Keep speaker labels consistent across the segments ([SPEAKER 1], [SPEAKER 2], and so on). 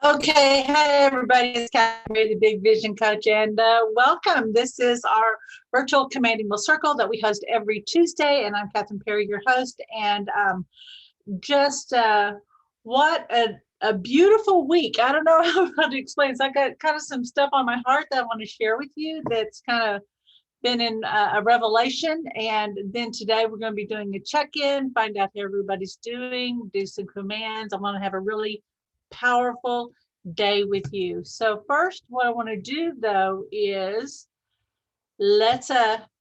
[SPEAKER 1] Okay, hi everybody. It's Kathryn, the Big Vision Coach, and welcome. This is our virtual Commanding Will Circle that we host every Tuesday, and I'm Kathryn Perry, your host. And just what a beautiful week. I don't know how to explain. So I got kind of some stuff on my heart that I want to share with you. That's kind of been in a revelation, and then today we're going to be doing a check-in, find out how everybody's doing, do some commands. I want to have a really powerful day with you. So first, what I want to do though is let's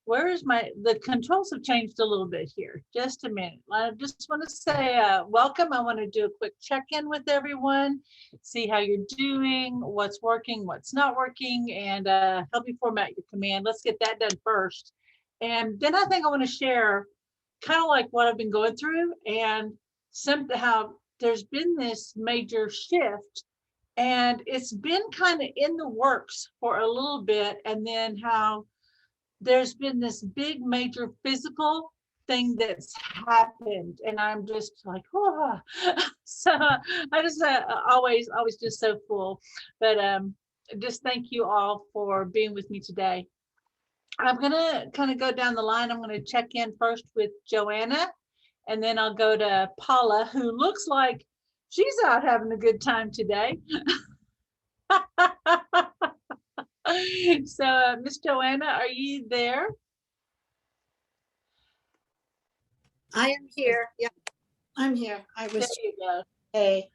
[SPEAKER 1] where is the controls have changed a little bit here. Just a minute. I just want to say welcome. I want to do a quick check-in with everyone, see how you're doing, what's working, what's not working, and help you format your command. Let's get that done first. And then I think I want to share kind of like what I've been going through and how there's been this major shift, and it's been kind of in the works for a little bit, and then how there's been this big major physical thing that's happened, and I'm just like, oh. So I just always just so full. But just thank you all for being with me today. I'm gonna kind of go down the line. I'm gonna check in first with Joanna, and then I'll go to Paula, who looks like she's out having a good time today. So, Miss Joanna, are you there?
[SPEAKER 2] I am here. Yeah, I'm here. I
[SPEAKER 1] There
[SPEAKER 2] was.
[SPEAKER 1] you go.
[SPEAKER 2] Hey,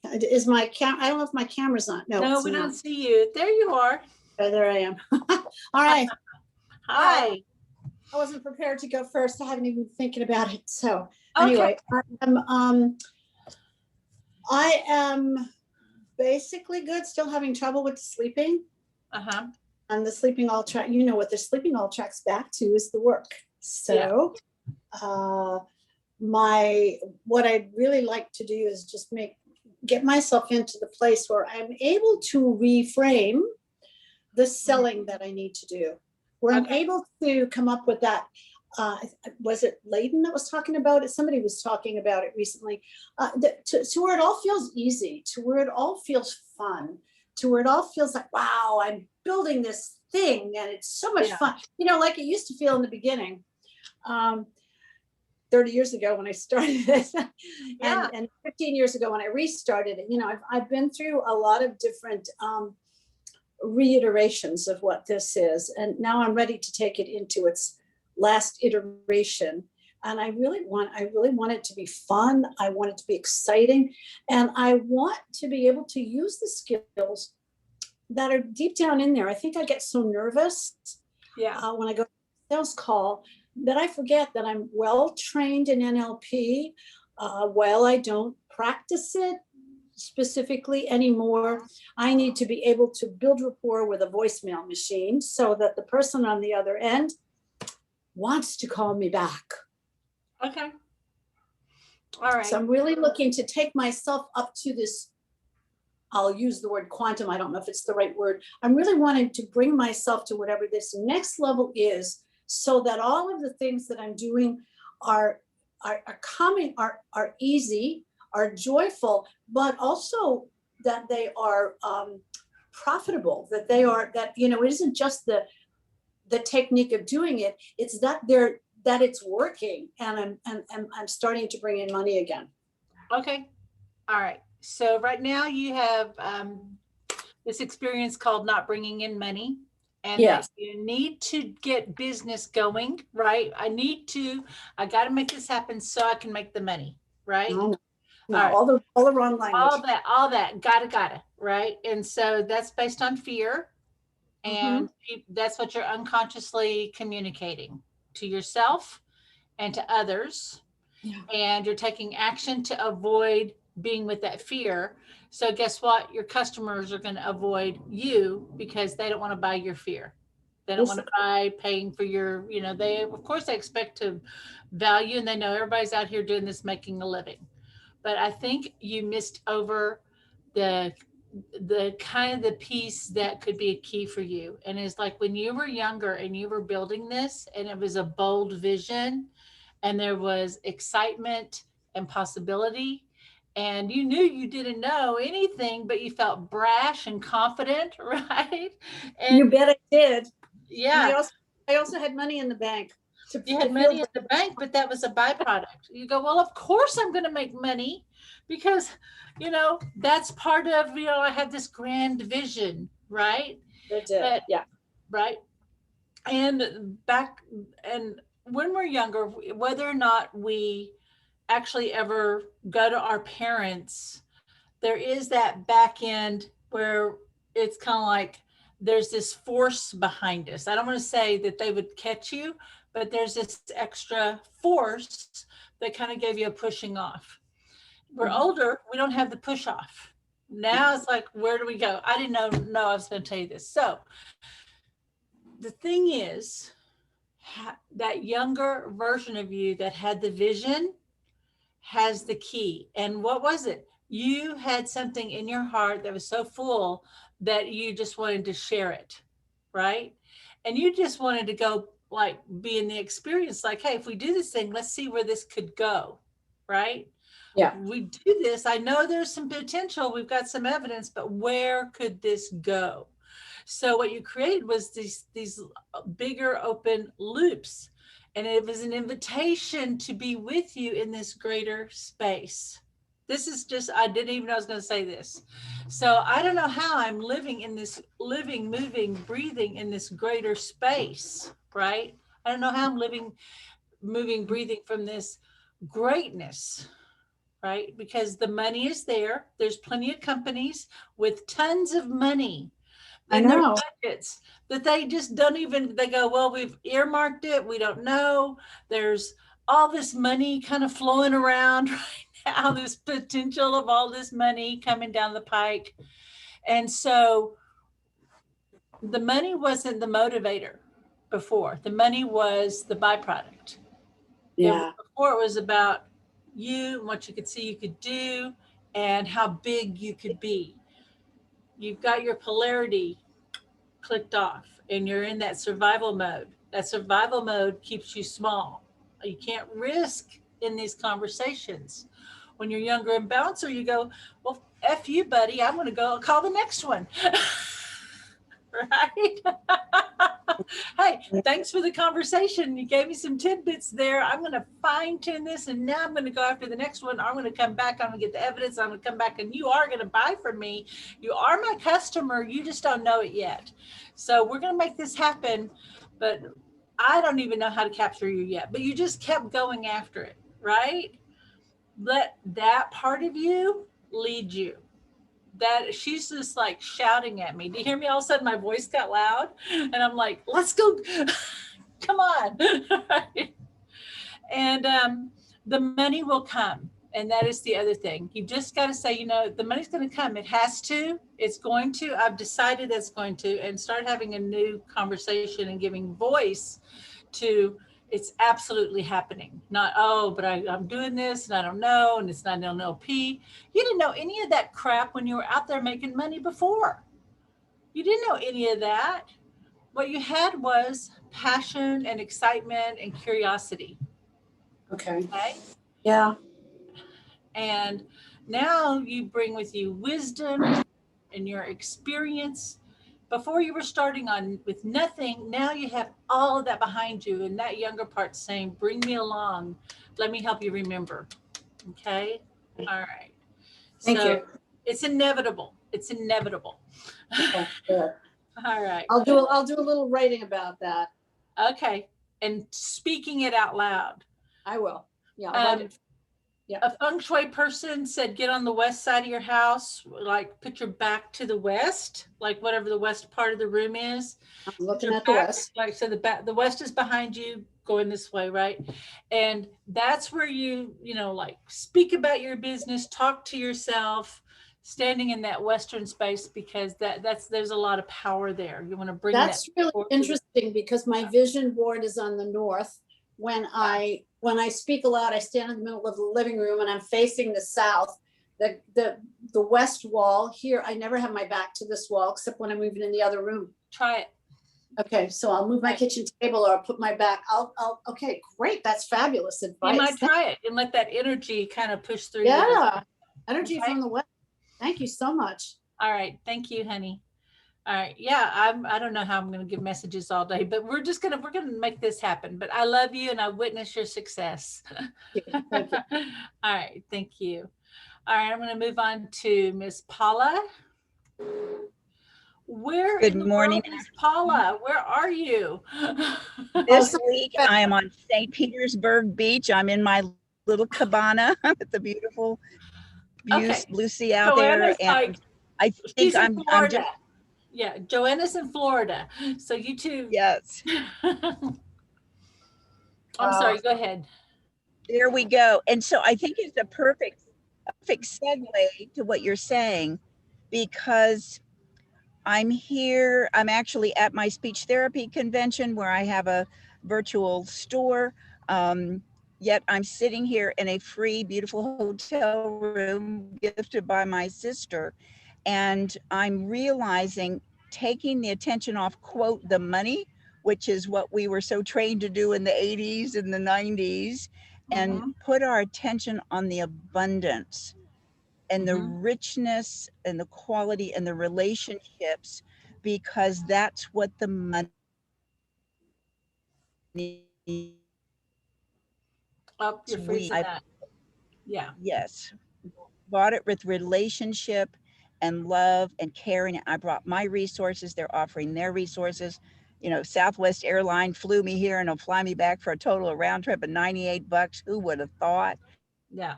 [SPEAKER 2] is my I don't know if my camera's on.
[SPEAKER 1] No, we don't see you. There you are.
[SPEAKER 2] Oh, there I am. All right.
[SPEAKER 1] Hi.
[SPEAKER 2] I wasn't prepared to go first. I haven't even been thinking about it. So
[SPEAKER 1] Okay.
[SPEAKER 2] anyway, I am basically good. Still having trouble with sleeping. And the sleeping all track. You know what the sleeping all tracks back to is the work. So, what I'd really like to do is just get myself into the place where I'm able to reframe the selling that I need to do, where I'm able to come up with that. Was it Layden that was talking about it? Somebody was talking about it recently. To where it all feels easy, to where it all feels fun, to where it all feels like, wow, I'm building this thing and it's so much fun. You know, like it used to feel in the beginning. 30 years ago when I started this, and 15 years ago when I restarted it. You know, I've been through a lot of different reiterations of what this is, and now I'm ready to take it into its last iteration. And I really want it to be fun. I want it to be exciting, and I want to be able to use the skills that are deep down in there. I think I get so nervous when I go to a sales call that I forget that I'm well trained in NLP. While I don't practice it specifically anymore, I need to be able to build rapport with a voicemail machine so that the person on the other end wants to call me back.
[SPEAKER 1] Okay. All right.
[SPEAKER 2] So I'm really looking to take myself up to this, I'll use the word quantum. I don't know if it's the right word. I'm really wanting to bring myself to whatever this next level is, so that all of the things that I'm doing are coming, are easy, are joyful, but also that they are profitable, that it isn't just the technique of doing it, it's that it's working, and I'm starting to bring in money again.
[SPEAKER 1] Okay. All right. So right now you have this experience called not bringing in money. And you need to get business going, right? I got to make this happen so I can make the money, right?
[SPEAKER 2] No, all the wrong language.
[SPEAKER 1] All that, gotta, right? And so that's based on fear. And that's what you're unconsciously communicating to yourself and to others.
[SPEAKER 2] Yeah.
[SPEAKER 1] And you're taking action to avoid being with that fear. So guess what? Your customers are going to avoid you because they don't want to buy your fear. They don't want to buy paying for your, they, of course, they expect to value, and they know everybody's out here doing this, making a living. But I think you missed over the kind of the piece that could be a key for you. And it's like when you were younger and you were building this, and it was a bold vision, and there was excitement and possibility, and you knew you didn't know anything, but you felt brash and confident, right?
[SPEAKER 2] You
[SPEAKER 1] And
[SPEAKER 2] bet I did. And
[SPEAKER 1] yeah,
[SPEAKER 2] I also had money in the bank
[SPEAKER 1] you
[SPEAKER 2] to
[SPEAKER 1] had
[SPEAKER 2] feel
[SPEAKER 1] money in the bank, but that was a byproduct. You go, well, of course I'm going to make money because, that's part of, I have this grand vision, right?
[SPEAKER 2] I did.
[SPEAKER 1] But,
[SPEAKER 2] Yeah.
[SPEAKER 1] right. And when we're younger, whether or not we actually ever go to our parents, there is that back end where it's kind of like there's this force behind us. I don't want to say that they would catch you, but there's this extra force that kind of gave you a pushing off. We're older, we don't have the push off. Now it's like, where do we go? I didn't know I was going to tell you this. So the thing is, that younger version of you that had the vision has the key. And what was it? You had something in your heart that was so full that you just wanted to share it, right? And you just wanted to go, like, be in the experience, like, hey, if we do this thing, let's see where this could go, right?
[SPEAKER 2] Yeah.
[SPEAKER 1] We do this. I know there's some potential. We've got some evidence, but where could this go? So what you created was these bigger open loops, and it was an invitation to be with you in this greater space. This is just, I didn't even know I was going to say this. So I don't know how I'm living in this living, moving, breathing in this greater space, right? I don't know how I'm living, moving, breathing from this greatness, right? Because the money is there. There's plenty of companies with tons of money
[SPEAKER 2] I
[SPEAKER 1] in their
[SPEAKER 2] know.
[SPEAKER 1] budgets that they just don't even, they go, well, we've earmarked it. We don't know. There's all this money kind of flowing around right now, this potential of all this money coming down the pike. And so the money wasn't the motivator before. The money was the byproduct.
[SPEAKER 2] Yeah.
[SPEAKER 1] Before it was about you and what you could see you could do and how big you could be. You've got your polarity clicked off and you're in that survival mode. That survival mode keeps you small. You can't risk in these conversations. When you're younger and bouncer, you go, well, F you, buddy. I'm going to go call the next one. Right? Hey, thanks for the conversation. You gave me some tidbits there. I'm going to fine tune this, and now I'm going to go after the next one. I'm going to come back. I'm going to get the evidence. I'm going to come back, and you are going to buy from me. You are my customer. You just don't know it yet. So we're going to make this happen, but I don't even know how to capture you yet. But you just kept going after it, right? Let that part of you lead you. That she's just like shouting at me. Do you hear me? All of a sudden my voice got loud and I'm like, let's go. Come on. And the money will come. And that is the other thing. You just got to say, the money's going to come. It has to. It's going to. I've decided it's going to. And start having a new conversation and giving voice to it's absolutely happening. Not, oh, but I'm doing this and I don't know. And it's not an NLP. You didn't know any of that crap when you were out there making money before. You didn't know any of that. What you had was passion and excitement and curiosity.
[SPEAKER 2] Okay.
[SPEAKER 1] Okay.
[SPEAKER 2] Yeah.
[SPEAKER 1] And now you bring with you wisdom and your experience. Before you were starting on with nothing, now you have all of that behind you. And that younger part saying, bring me along. Let me help you remember. Okay. All right.
[SPEAKER 2] Thank you.
[SPEAKER 1] It's inevitable. It's inevitable.
[SPEAKER 2] Okay, good.
[SPEAKER 1] All right.
[SPEAKER 2] I'll do a little writing about that.
[SPEAKER 1] Okay. And speaking it out loud.
[SPEAKER 2] I will. Yeah. I'll write it. Yeah.
[SPEAKER 1] A feng shui person said, get on the west side of your house, like put your back to the west, like whatever the west part of the room is.
[SPEAKER 2] I'm looking at the west.
[SPEAKER 1] Like, so the west is behind you going this way, right? And that's where you like speak about your business, talk to yourself, standing in that western space, because there's a lot of power there. You want to bring
[SPEAKER 2] that's
[SPEAKER 1] that
[SPEAKER 2] really interesting because my vision board is on the north. When I speak aloud, I stand in the middle of the living room and I'm facing the south. The west wall here, I never have my back to this wall except when I'm moving in the other room.
[SPEAKER 1] Try it.
[SPEAKER 2] Okay, so I'll move my kitchen table or I'll put my back. Okay, great. That's fabulous advice.
[SPEAKER 1] You might try it and let that energy kind of push through.
[SPEAKER 2] Yeah. Energy
[SPEAKER 1] Okay.
[SPEAKER 2] from the west. Thank you so much.
[SPEAKER 1] All right. Thank you, honey. All right. Yeah, I don't know how I'm going to give messages all day, but we're going to make this happen. But I love you and I witness your success.
[SPEAKER 2] Thank you.
[SPEAKER 1] All right. Thank you. All right. I'm going to move on to Miss Paula. Where
[SPEAKER 3] Good
[SPEAKER 1] in the
[SPEAKER 3] morning.
[SPEAKER 1] world is Paula? Where are you?
[SPEAKER 3] This week I am on St. Petersburg Beach. I'm in my little cabana with the beautiful
[SPEAKER 1] Okay.
[SPEAKER 3] blue sea out there.
[SPEAKER 1] Joanna's
[SPEAKER 3] And
[SPEAKER 1] like,
[SPEAKER 3] I think
[SPEAKER 1] she's in
[SPEAKER 3] I'm
[SPEAKER 1] Florida.
[SPEAKER 3] just,
[SPEAKER 1] Yeah, Joanna's in Florida. So you two.
[SPEAKER 3] yes,
[SPEAKER 1] I'm sorry, go ahead.
[SPEAKER 3] there we go. And so I think it's a perfect segue to what you're saying, because I'm here, I'm actually at my speech therapy convention where I have a virtual store. Yet I'm sitting here in a free, beautiful hotel room gifted by my sister. And I'm realizing, taking the attention off, quote, the money, which is what we were so trained to do in the 80s and the 90s, and
[SPEAKER 1] Mm-hmm,
[SPEAKER 3] put our attention on the abundance and the
[SPEAKER 1] mm-hmm.
[SPEAKER 3] richness and the quality and the relationships, because that's what the money
[SPEAKER 1] Oh, you're freezing
[SPEAKER 3] I
[SPEAKER 1] up. Yeah,
[SPEAKER 3] yes, bought it with relationship and love and caring. I brought my resources, they're offering their resources. You know, Southwest Airline flew me here and will fly me back for a total of round trip of $98. Who would have thought?
[SPEAKER 1] yeah,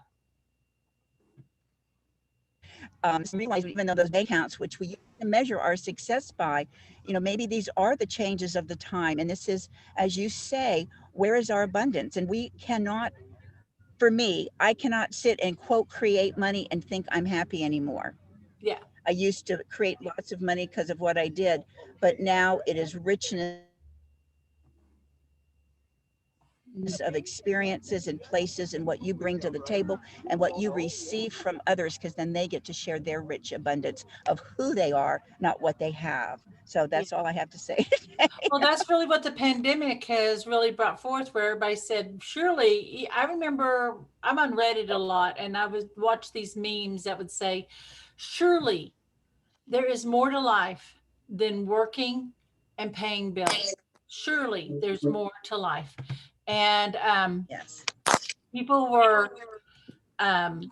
[SPEAKER 3] Realize, even though those bank accounts, which we use to measure our success by, you know, maybe these are the changes of the time. And this is, as you say, where is our abundance? And we cannot, for me, I cannot sit and quote, create money and think I'm happy anymore.
[SPEAKER 1] yeah.
[SPEAKER 3] I used to create lots of money because of what I did, but now it is richness of experiences and places and what you bring to the table and what you receive from others, because then they get to share their rich abundance of who they are, not what they have. So
[SPEAKER 1] Yeah.
[SPEAKER 3] that's all I have to say.
[SPEAKER 1] Well, that's really what the pandemic has really brought forth, where everybody said, surely, I remember I'm on Reddit a lot and I would watch these memes that would say, surely there is more to life than working and paying bills. Surely there's more to life. And
[SPEAKER 3] Yes.
[SPEAKER 1] people were,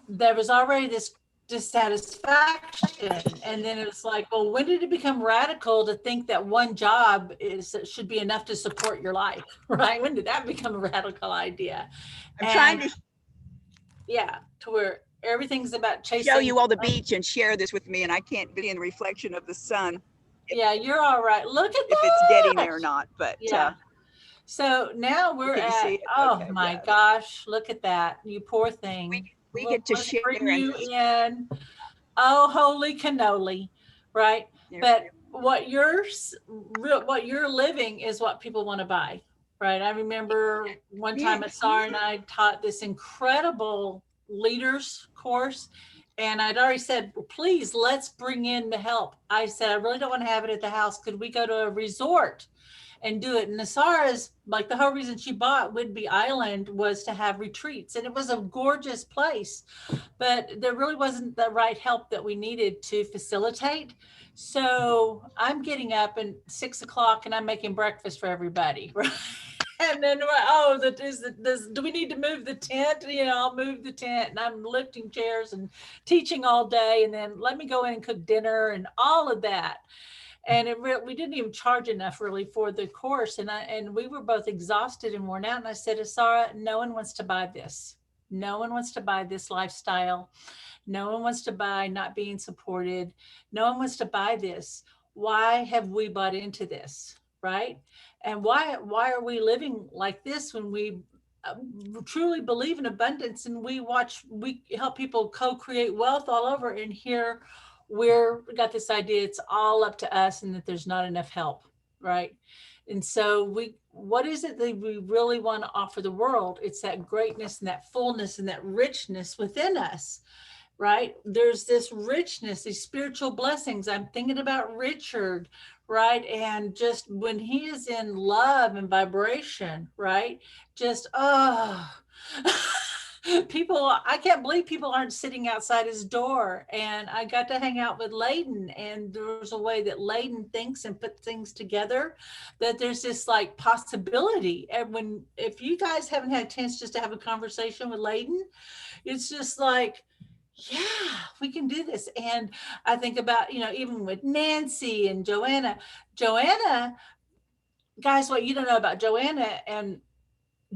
[SPEAKER 1] there was already this dissatisfaction. And then it was like, well, when did it become radical to think that one job should be enough to support your life? Right? When did that become a radical idea?
[SPEAKER 3] I'm trying
[SPEAKER 1] And
[SPEAKER 3] to
[SPEAKER 1] yeah, to where everything's about
[SPEAKER 3] show
[SPEAKER 1] chasing.
[SPEAKER 3] you all the beach and share this with me, and I can't be in the reflection of the sun
[SPEAKER 1] Yeah, you're all right. Look at
[SPEAKER 3] if it's getting
[SPEAKER 1] that.
[SPEAKER 3] there or not, but
[SPEAKER 1] Yeah. So now we're
[SPEAKER 3] can you
[SPEAKER 1] at,
[SPEAKER 3] see it?
[SPEAKER 1] oh
[SPEAKER 3] Okay,
[SPEAKER 1] my
[SPEAKER 3] yes.
[SPEAKER 1] gosh, look at that. You poor thing.
[SPEAKER 3] We get to
[SPEAKER 1] Let's
[SPEAKER 3] share
[SPEAKER 1] bring
[SPEAKER 3] and
[SPEAKER 1] you in. Oh, holy cannoli, right?
[SPEAKER 3] there
[SPEAKER 1] But what you're living is what people want to buy, right? I remember one time
[SPEAKER 3] we
[SPEAKER 1] at SAR and I taught this incredible leaders course. And I'd already said, please, let's bring in the help. I said, I really don't want to have it at the house. Could we go to a resort and do it? And Nasara's, like, the whole reason she bought Whidbey Island was to have retreats. And it was a gorgeous place, but there really wasn't the right help that we needed to facilitate. So I'm getting up at 6 o'clock and I'm making breakfast for everybody. Right? And then, oh, do we need to move the tent? You know, I'll move the tent, and I'm lifting chairs and teaching all day. And then let me go in and cook dinner and all of that. And we didn't even charge enough really for the course. And we were both exhausted and worn out. And I said to Sarah, no one wants to buy this. No one wants to buy this lifestyle. No one wants to buy not being supported. No one wants to buy this. Why have we bought into this? Right? And why are we living like this when we truly believe in abundance and we help people co-create wealth all over, and here we got this idea it's all up to us and that there's not enough help, right? And so what is it that we really want to offer the world? It's that greatness and that fullness and that richness within us, right? There's this richness, these spiritual blessings. I'm thinking about Richard, right? And just when he is in love and vibration, right? Just, oh, people, I can't believe people aren't sitting outside his door. And I got to hang out with Layden, and there's a way that Layden thinks and put things together, that there's this like possibility. And if you guys haven't had a chance just to have a conversation with Layden, it's just like, yeah, we can do this. And I think about, even with Nancy and Joanna, guys, what you don't know about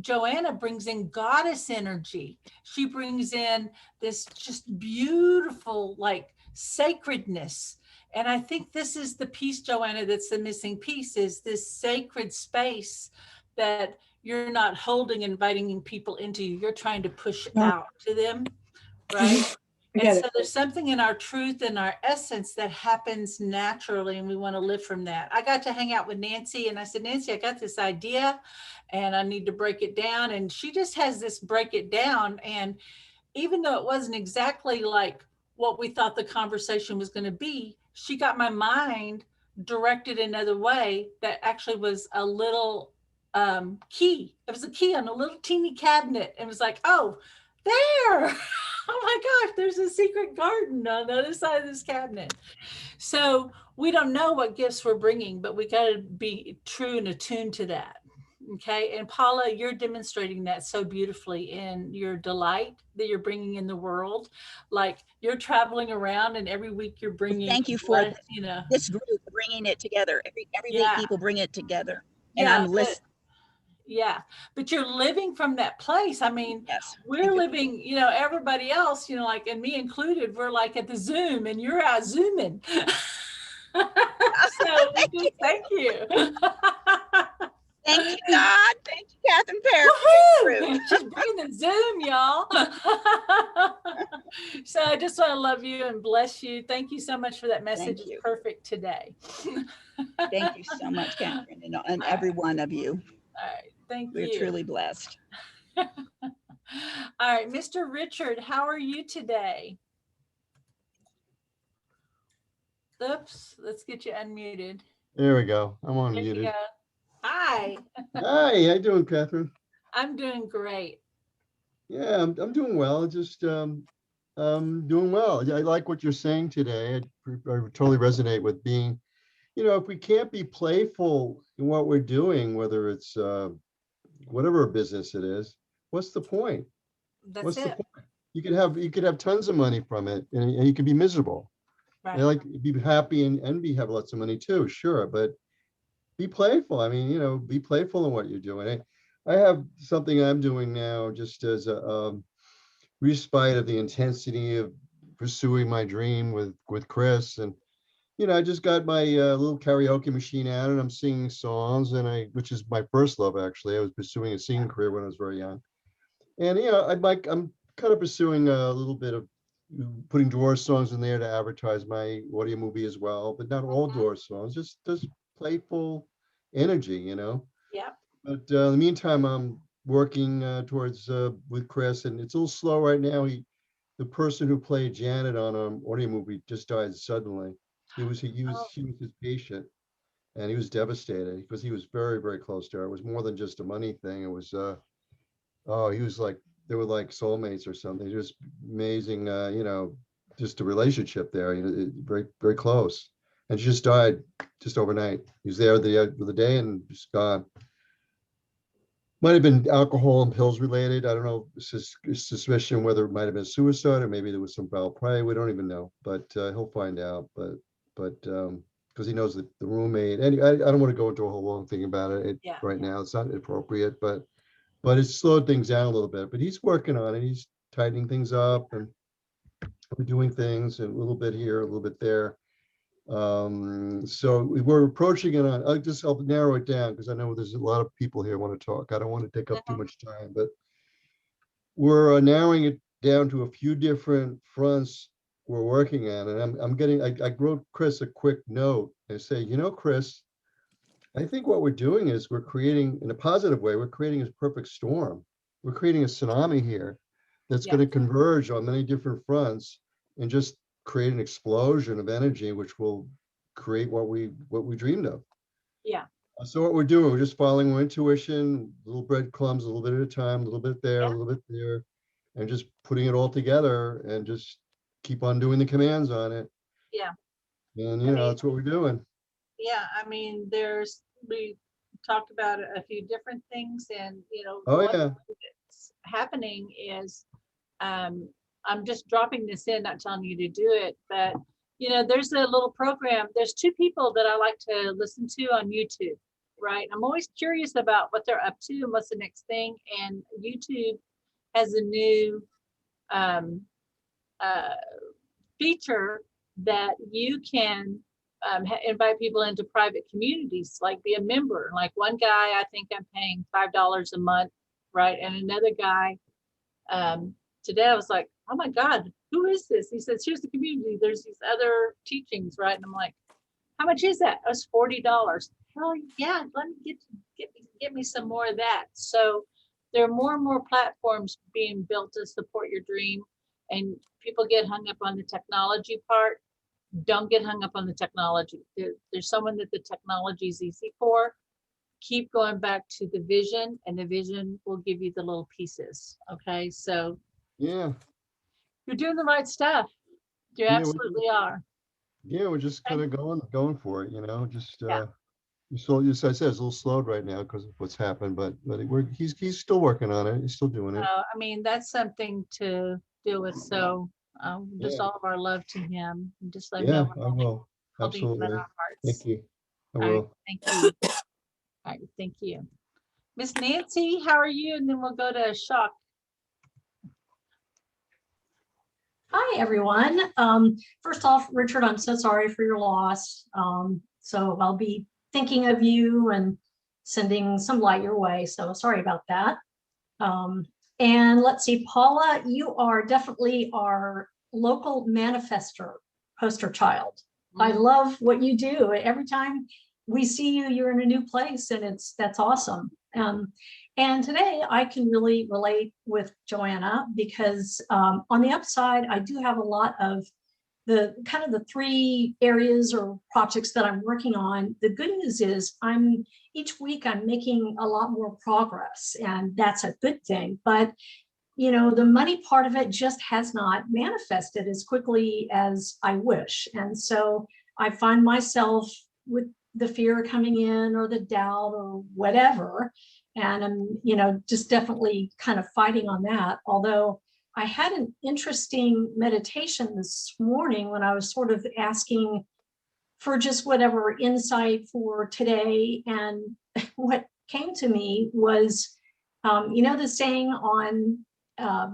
[SPEAKER 1] Joanna brings in goddess energy. She brings in this just beautiful, like sacredness. And I think this is the piece, Joanna, that's the missing piece, is this sacred space that you're not holding, inviting people into. You're trying to push out to them, right? And so there's something in our truth and our essence that happens naturally, and we want to live from that. I got to hang out with Nancy, and I said, Nancy, I got this idea and I need to break it down. And she just has this break it down. And even though it wasn't exactly like what we thought the conversation was going to be, she got my mind directed another way that actually was a little key. It was a key on a little teeny cabinet. And it was like, oh, there. Oh my gosh, there's a secret garden on the other side of this cabinet. So we don't know what gifts we're bringing, but we got to be true and attuned to that. Okay. And Paula, you're demonstrating that so beautifully in your delight that you're bringing in the world. Like you're traveling around, and every week you're bringing.
[SPEAKER 3] Thank you for this group bringing it together. Every week people bring it together, and I'm listening.
[SPEAKER 1] Yeah, but you're living from that place. I mean,
[SPEAKER 3] yes,
[SPEAKER 1] we're living, everybody else, like, and me included, we're like at the Zoom, and you're out Zooming. So thank you.
[SPEAKER 3] Thank you, God. Thank you, Kathryn Perry.
[SPEAKER 1] She's bringing the Zoom, y'all. So I just want to love you and bless you. Thank you so much for that message. It's perfect today.
[SPEAKER 3] Thank you so much, Kathryn, and every one of you.
[SPEAKER 1] All right. Thank you.
[SPEAKER 3] We're truly blessed.
[SPEAKER 1] All right, Mr. Richard, how are you today? Oops, let's get you unmuted.
[SPEAKER 4] There we go. I'm unmuted.
[SPEAKER 1] Hi.
[SPEAKER 4] Hi, how you doing, Kathryn?
[SPEAKER 1] I'm doing great.
[SPEAKER 4] Yeah, I'm doing well. Just doing well. I like what you're saying today. I totally resonate with being, if we can't be playful in what we're doing, whether it's whatever business it is, what's the point?
[SPEAKER 1] That's
[SPEAKER 4] the point? You could have tons of money from it, and you could be miserable.
[SPEAKER 1] Right.
[SPEAKER 4] And like be happy and have lots of money too, sure, but be playful. I mean, be playful in what you're doing. I have something I'm doing now just as a respite of the intensity of pursuing my dream with Chris. And I just got my little karaoke machine out, and I'm singing songs, which is my first love, actually. I was pursuing a singing career when I was very young. And, I'm kind of pursuing a little bit of putting Doors songs in there to advertise my audio movie as well, but not all Doors songs, just playful energy,
[SPEAKER 1] Yeah.
[SPEAKER 4] But in the meantime, I'm working towards with Chris, and it's a little slow right now. The person who played Janet on an audio movie just died suddenly. She was his patient, and he was devastated because he was very, very close to her. It was more than just a money thing. It was, he was like, they were like soulmates or something. Just amazing, just a relationship there, very, very close. And she just died just overnight. He was there the day and just gone. Might have been alcohol and pills related. I don't know, suspicion whether it might have been suicide or maybe there was some foul play. We don't even know, but he'll find out. But because he knows the roommate. And I don't want to go into a whole long thing about it right now. It's not appropriate, but it's slowed things down a little bit. But he's working on it. He's tightening things up, and we're doing things, and a little bit here, a little bit there. So we're approaching it on, I'll narrow it down because I know there's a lot of people here who want to talk. I don't want to take up too much time, but we're narrowing it down to a few different fronts we're working on. And I wrote Chris a quick note and say, Chris, I think what we're doing is we're creating, in a positive way, we're creating a perfect storm. We're creating a tsunami here that's going to converge on many different fronts and just create an explosion of energy, which will create what we dreamed of.
[SPEAKER 1] Yeah.
[SPEAKER 4] So what we're doing, we're just following our intuition, little breadcrumbs, a little bit at a time, a little bit there, a little bit there. and just putting it all together and just keep on doing the commands on it.
[SPEAKER 1] Yeah.
[SPEAKER 4] And,
[SPEAKER 1] I
[SPEAKER 4] you know,
[SPEAKER 1] mean,
[SPEAKER 4] that's what we're doing.
[SPEAKER 1] yeah, I mean, we talked about a few different things, and, you know,
[SPEAKER 4] Oh,
[SPEAKER 1] one
[SPEAKER 4] yeah.
[SPEAKER 1] thing that's happening is, I'm just dropping this in, not telling you to do it, but, you know, there's a little program. There's two people that I like to listen to on YouTube, right? I'm always curious about what they're up to and what's the next thing. And YouTube has a new uh, feature that you can invite people into private communities, like be a member. Like one guy, I think I'm paying $5 a month, right? And another guy, today I was like, oh my God, who is this? He says, here's the community. There's these other teachings, right? And I'm like, how much is that? It was $40. Hell yeah, let me get me some more of that. So there are more and more platforms being built to support your dream, and people get hung up on the technology part. Don't get hung up on the technology. There's someone that the technology is easy for. Keep going back to the vision, and the vision will give you the little pieces. Okay, so
[SPEAKER 4] Yeah.
[SPEAKER 1] you're doing the right stuff. You
[SPEAKER 4] Yeah,
[SPEAKER 1] absolutely are.
[SPEAKER 4] yeah, we're just kind of going for it, you know, just,
[SPEAKER 1] Yeah.
[SPEAKER 4] so as I said, it's a little slowed right now because of what's happened, but he's still working on it. He's still doing it.
[SPEAKER 1] I mean, that's something to deal with. So just
[SPEAKER 4] Yeah.
[SPEAKER 1] all of our love to him. And just let him know
[SPEAKER 4] Yeah,
[SPEAKER 1] we're
[SPEAKER 4] I will.
[SPEAKER 1] holding him in
[SPEAKER 4] Absolutely.
[SPEAKER 1] our
[SPEAKER 4] Thank
[SPEAKER 1] hearts.
[SPEAKER 4] you. I
[SPEAKER 1] All right.
[SPEAKER 4] will.
[SPEAKER 1] Thank you. All right. Thank you. Miss Nancy, how are you? And then we'll go to Shock.
[SPEAKER 5] Hi, everyone. First off, Richard, I'm so sorry for your loss. So I'll be thinking of you and sending some light your way. So sorry about that. And let's see, Paula, you are definitely our local manifester poster child. I love what you do. Every time we see you, you're in a new place, and that's awesome. And today I can really relate with Joanna because on the upside, I do have a lot of the kind of the three areas or projects that I'm working on. The good news is each week I'm making a lot more progress, and that's a good thing. But you know, the money part of it just has not manifested as quickly as I wish. And so I find myself with the fear coming in or the doubt or whatever. And I'm, you know, just definitely kind of fighting on that. Although I had an interesting meditation this morning when I was sort of asking for just whatever insight for today. And what came to me was, you know, the saying on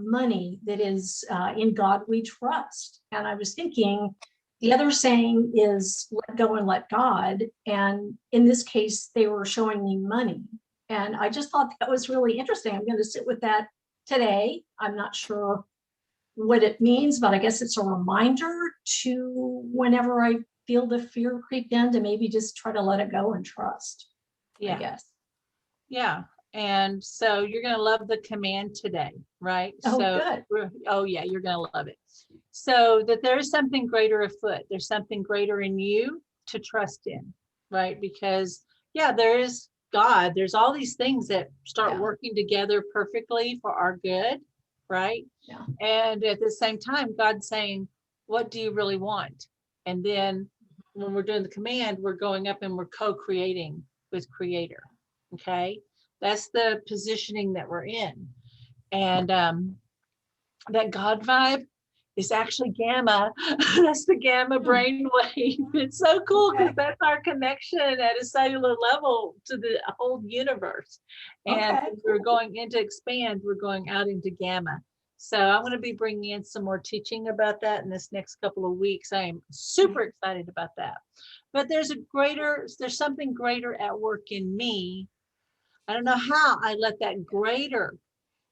[SPEAKER 5] money that is in God we trust. And I was thinking the other saying is let go and let God. And in this case, they were showing me money. And I just thought that was really interesting. I'm going to sit with that today. I'm not sure what it means, but I guess it's a reminder to whenever I feel the fear creep in to maybe just try to let it go and trust, I guess.
[SPEAKER 1] Yeah. And so you're going to love the command today, right?
[SPEAKER 5] Oh,
[SPEAKER 1] so
[SPEAKER 5] good.
[SPEAKER 1] Oh yeah, you're going to love it. So that there's something greater afoot. There's something greater in you to trust in, right? Because yeah, there is God. There's all these things that start working together perfectly for our good, right?
[SPEAKER 5] Yeah.
[SPEAKER 1] And at the same time, God's saying, what do you really want? And then when we're doing the command, we're going up and we're co-creating with Creator. Okay. That's the positioning that we're in. And that God vibe is actually gamma. That's the gamma brain wave. It's so cool because that's our connection at a cellular level to the whole universe. And we're going into expand, we're going out into gamma. So I'm going to be bringing in some more teaching about that in this next couple of weeks. I am super excited about that. But there's something greater at work in me. I don't know how I let that greater.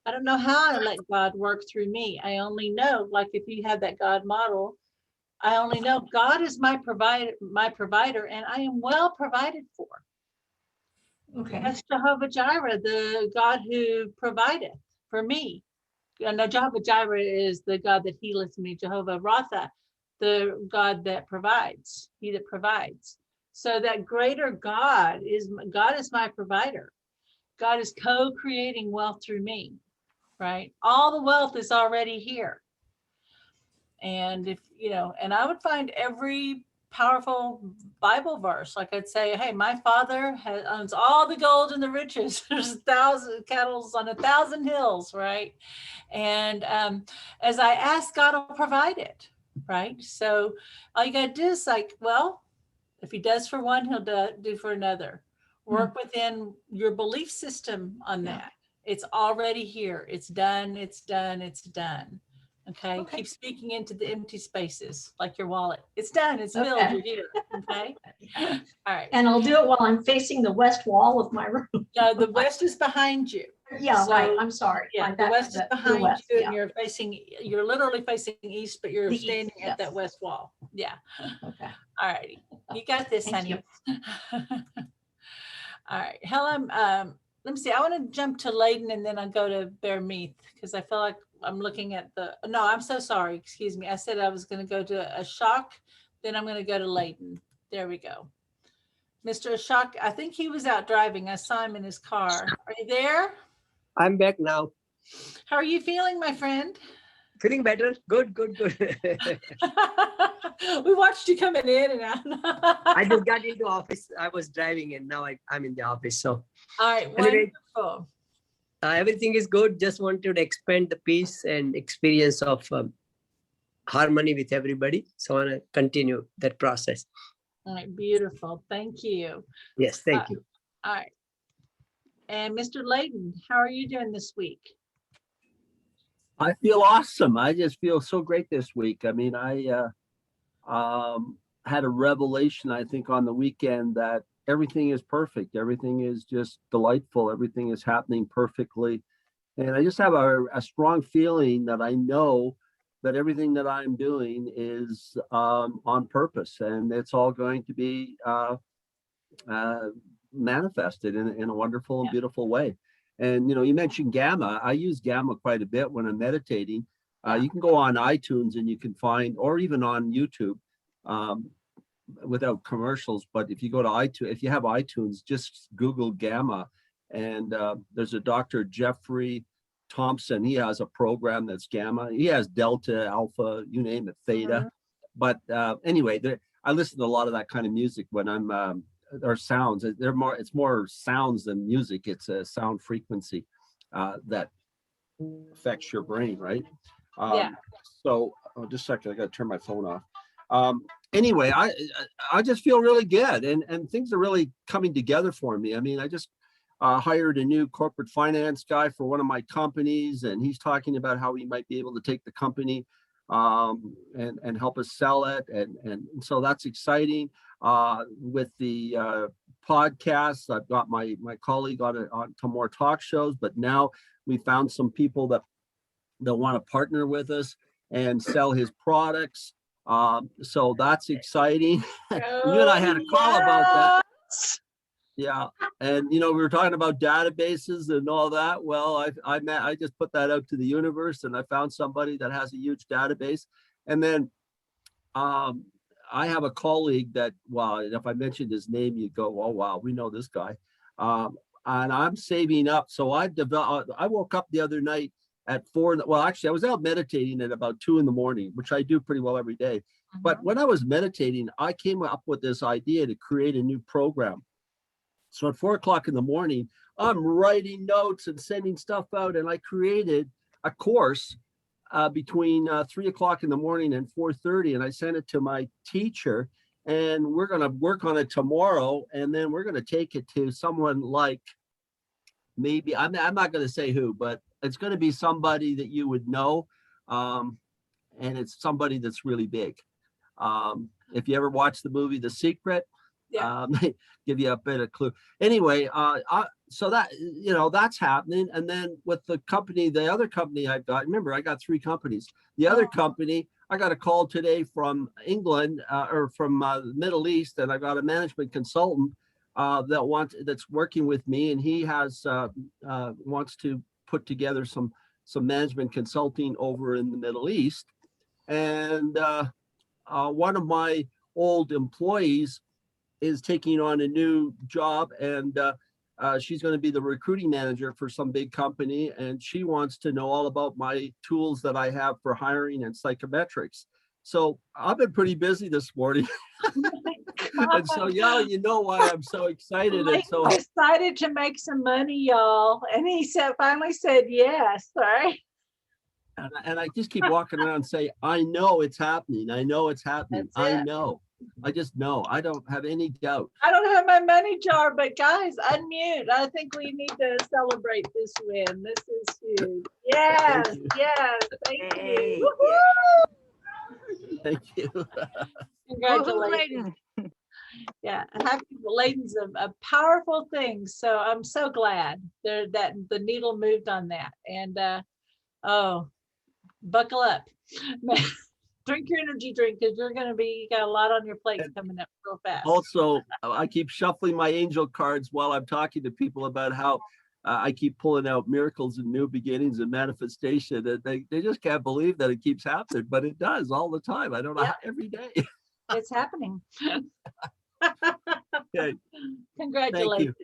[SPEAKER 1] I don't know how I let God work through me. I only know, like if you have that God model, I only know God is my provider, and I am well provided for.
[SPEAKER 5] Okay.
[SPEAKER 1] That's Jehovah Jireh, the God who provideth for me. And Jehovah Jireh is the God that healeth me. Jehovah Rapha, the God that provides, he that provides. So that greater God is my provider. God is co-creating wealth through me, right? All the wealth is already here. And if, and I would find every powerful Bible verse. Like I'd say, hey, my father owns all the gold and the riches. There's 1,000 cattle on 1,000 hills, right? And as I ask, God will provide it, right? So all you got to do is like, well, if he does for one, he'll do for another. Work within your belief system on that. It's already here. It's done. It's done. It's done. Okay. Keep speaking into the empty spaces like your wallet. It's done. It's filled.
[SPEAKER 5] Okay.
[SPEAKER 1] You're here. Okay. All right.
[SPEAKER 5] And I'll do it while I'm facing the west wall of my room.
[SPEAKER 1] No, the west is behind you.
[SPEAKER 5] Yeah,
[SPEAKER 1] So,
[SPEAKER 5] right. I'm sorry.
[SPEAKER 1] Yeah,
[SPEAKER 5] Like
[SPEAKER 1] the
[SPEAKER 5] that-
[SPEAKER 1] west is
[SPEAKER 5] the
[SPEAKER 1] behind
[SPEAKER 5] west,
[SPEAKER 1] you,
[SPEAKER 5] yeah.
[SPEAKER 1] and you're literally facing east, but you're
[SPEAKER 5] The east,
[SPEAKER 1] standing at that
[SPEAKER 5] yes.
[SPEAKER 1] west wall. Yeah.
[SPEAKER 5] Okay.
[SPEAKER 1] All righty. You got this,
[SPEAKER 5] Thank
[SPEAKER 1] honey. All right. Helen, let me see. I want to jump to Layden and then I'll go to Bear Meath because I feel like I'm looking at no, I'm so sorry. Excuse me. I said I was going to go to Ashok, then I'm going to go to Layden. There we go. Mr. Ashok, I think he was out driving. I saw him in his car. Are you there?
[SPEAKER 6] I'm back now.
[SPEAKER 1] How are you feeling, my friend?
[SPEAKER 6] Feeling better? Good.
[SPEAKER 1] We watched you coming in and out.
[SPEAKER 6] I just got into office. I was driving and now I'm in the office. So
[SPEAKER 1] All right,
[SPEAKER 6] anyway,
[SPEAKER 1] wonderful.
[SPEAKER 6] Everything is good. Just wanted to expand the peace and experience of harmony with everybody. So I want to continue that process.
[SPEAKER 1] All right, beautiful. Thank you.
[SPEAKER 6] Yes, thank you.
[SPEAKER 1] All right. And Mr. Layden, how are you doing this week?
[SPEAKER 7] I feel awesome. I just feel so great this week. I mean, I had a revelation, I think, on the weekend that everything is perfect. Everything is just delightful. Everything is happening perfectly. And I just have a strong feeling that I know that everything that I'm doing is on purpose, and it's all going to be manifested in a wonderful and beautiful way. And, you mentioned Gamma. I use Gamma quite a bit when I'm meditating. You can go on iTunes and you can find, or even on YouTube without commercials. But if you go to iTunes, if you have iTunes, just Google Gamma. And there's a Dr. Jeffrey Thompson. He has a program that's Gamma. He has Delta, Alpha, you name it, Theta. But anyway, I listen to a lot of that kind of music when I'm or sounds. It's more sounds than music. It's a sound frequency that affects your brain, right? So just a second, I got to turn my phone off. Anyway, I just feel really good, and things are really coming together for me. I mean, I just hired a new corporate finance guy for one of my companies, and he's talking about how he might be able to take the company and help us sell it, and so that's exciting. With the podcasts, I've got my colleague on to more talk shows, but now we found some people that want to partner with us and sell his products. So that's exciting. You and I had a call about that. Yeah, and we were talking about databases and all that. Well, I just put that out to the universe, and I found somebody that has a huge database. And then I have a colleague that, well, if I mentioned his name, you go, oh wow, we know this guy. And I'm saving up. So I woke up the other night at 4. Well, actually, I was out meditating at about 2 a.m, which I do pretty well every day. But when I was meditating, I came up with this idea to create a new program. So at 4 o'clock in the morning, I'm writing notes and sending stuff out. And I created a course between 3 o'clock in the morning and 4:30. And I sent it to my teacher. And we're going to work on it tomorrow. And then we're going to take it to someone like, maybe, I'm not going to say who, but it's going to be somebody that you would know. And it's somebody that's really big. If you ever watch the movie The Secret, give you a bit of clue. Anyway, so that, that's happening. And then with the other company I've got, remember, I got 3 companies. The other company, I got a call today from England or from the Middle East, and I got a management consultant that's working with me, and he wants to put together some management consulting over in the Middle East. And one of my old employees is taking on a new job, and she's going to be the recruiting manager for some big company, and she wants to know all about my tools that I have for hiring and psychometrics. So I've been pretty busy this morning. And so, yeah, you know why I'm so excited. And so
[SPEAKER 1] decided to make some money, y'all. And he finally said yes, right?
[SPEAKER 7] and I just keep walking around and say, I know it's happening. I know it's happening.
[SPEAKER 1] That's it.
[SPEAKER 7] I know. I just know. I don't have any doubt.
[SPEAKER 1] I don't have my money jar, but guys, unmute. I think we need to celebrate this win. This is huge. Yes,
[SPEAKER 7] Thank you.
[SPEAKER 1] yes, thank
[SPEAKER 3] Hey,
[SPEAKER 1] you. Woo-hoo!
[SPEAKER 7] Thank you.
[SPEAKER 1] Congratulations. Yeah, happy Layden's a powerful thing. So I'm so glad that the needle moved on that. And oh, buckle up. Drink your energy drink because you got a lot on your plate coming up real fast.
[SPEAKER 7] Also, I keep shuffling my angel cards while I'm talking to people about how I keep pulling out miracles and new beginnings and manifestation. And they just can't believe that it keeps happening, but it does all the time. I don't know, every day.
[SPEAKER 1] It's happening.
[SPEAKER 7] Okay.
[SPEAKER 1] Congratulations.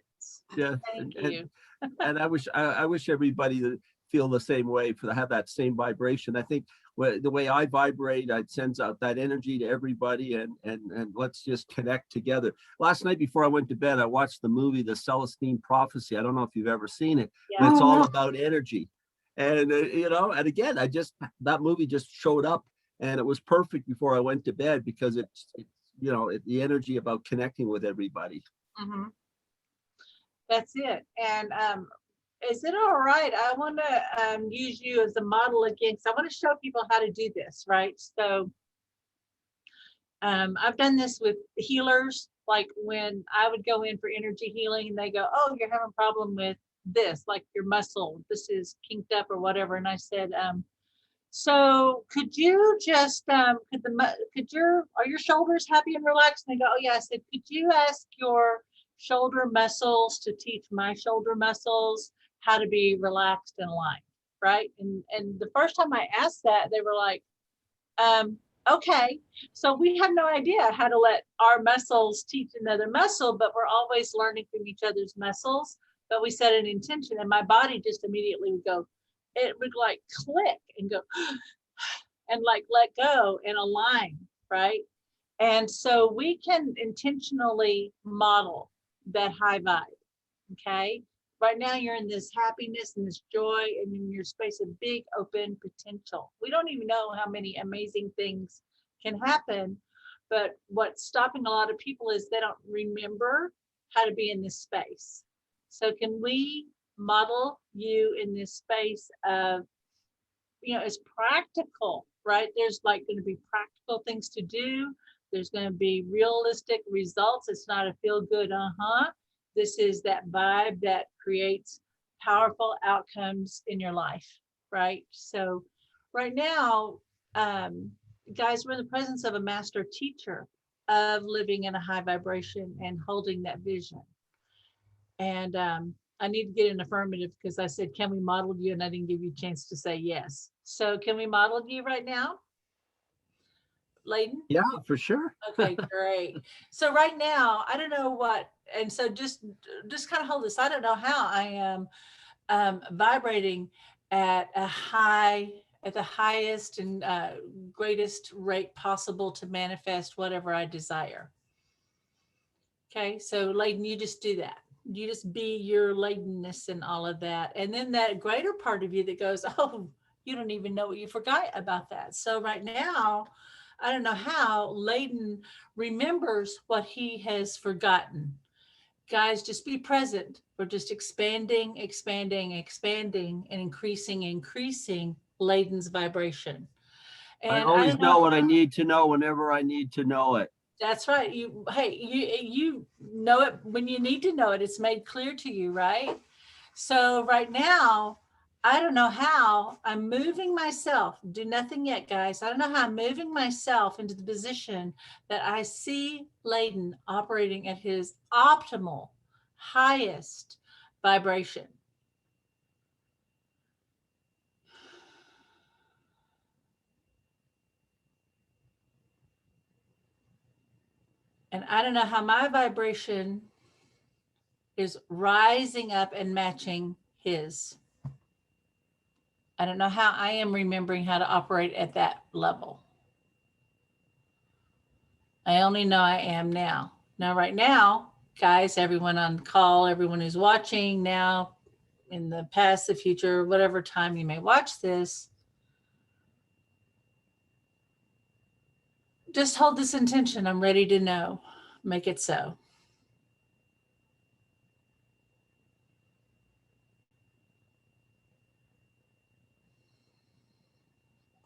[SPEAKER 7] Yeah.
[SPEAKER 1] Thank you.
[SPEAKER 7] And I wish everybody to feel the same way, to have that same vibration. I think the way I vibrate, it sends out that energy to everybody, and let's just connect together. Last night before I went to bed, I watched the movie The Celestine Prophecy. I don't know if you've ever seen it, but it's all about energy. And and again, that movie just showed up, and it was perfect before I went to bed because it's the energy about connecting with everybody.
[SPEAKER 1] Mm-hmm. That's it. And is it all right? I want to use you as a model again, because I want to show people how to do this, right? So I've done this with healers, like when I would go in for energy healing and they go, oh, you're having a problem with this, like your muscle, this is kinked up or whatever. And I said, so could you just, are your shoulders happy and relaxed? And they go, oh yeah. I said, could you ask your shoulder muscles to teach my shoulder muscles how to be relaxed and aligned, right? And the first time I asked that, they were like, okay. So we have no idea how to let our muscles teach another muscle, but we're always learning from each other's muscles. But we set an intention, and my body just immediately would go, it would like click and go and like let go and align, right? And so we can intentionally model that high vibe, okay? Right now you're in this happiness and this joy and in your space of big open potential. We don't even know how many amazing things can happen, but what's stopping a lot of people is they don't remember how to be in this space. So can we model you in this space of, it's practical, right? There's like going to be practical things to do. There's going to be realistic results. It's not a feel good, This is that vibe that creates powerful outcomes in your life, right? So right now, guys, we're in the presence of a master teacher of living in a high vibration and holding that vision. And I need to get an affirmative because I said, can we model you? And I didn't give you a chance to say yes. So can we model you right now? Layden?
[SPEAKER 7] Yeah, for sure.
[SPEAKER 1] Okay, great. So right now, I don't know what, and so just kind of hold this. I don't know how I am vibrating at the highest and greatest rate possible to manifest whatever I desire. Okay, so Layden, you just do that. You just be your ladenness and all of that. And then that greater part of you that goes, oh, you don't even know what you forgot about that. So right now, I don't know how Layden remembers what he has forgotten. Guys, just be present. We're just expanding, expanding, expanding, and increasing Layden's vibration. And
[SPEAKER 7] I always know what I need to know whenever I need to know it.
[SPEAKER 1] That's right. You know it when you need to know it. It's made clear to you, right? So right now, I don't know how I'm moving myself. Do nothing yet, guys. I don't know how I'm moving myself into the position that I see Layden operating at his optimal, highest vibration. And I don't know how my vibration is rising up and matching his. I don't know how I am remembering how to operate at that level. I only know I am now. Now, right now, guys, everyone on call, everyone who's watching now, in the past, the future, whatever time you may watch this, just hold this intention. I'm ready to know. Make it so.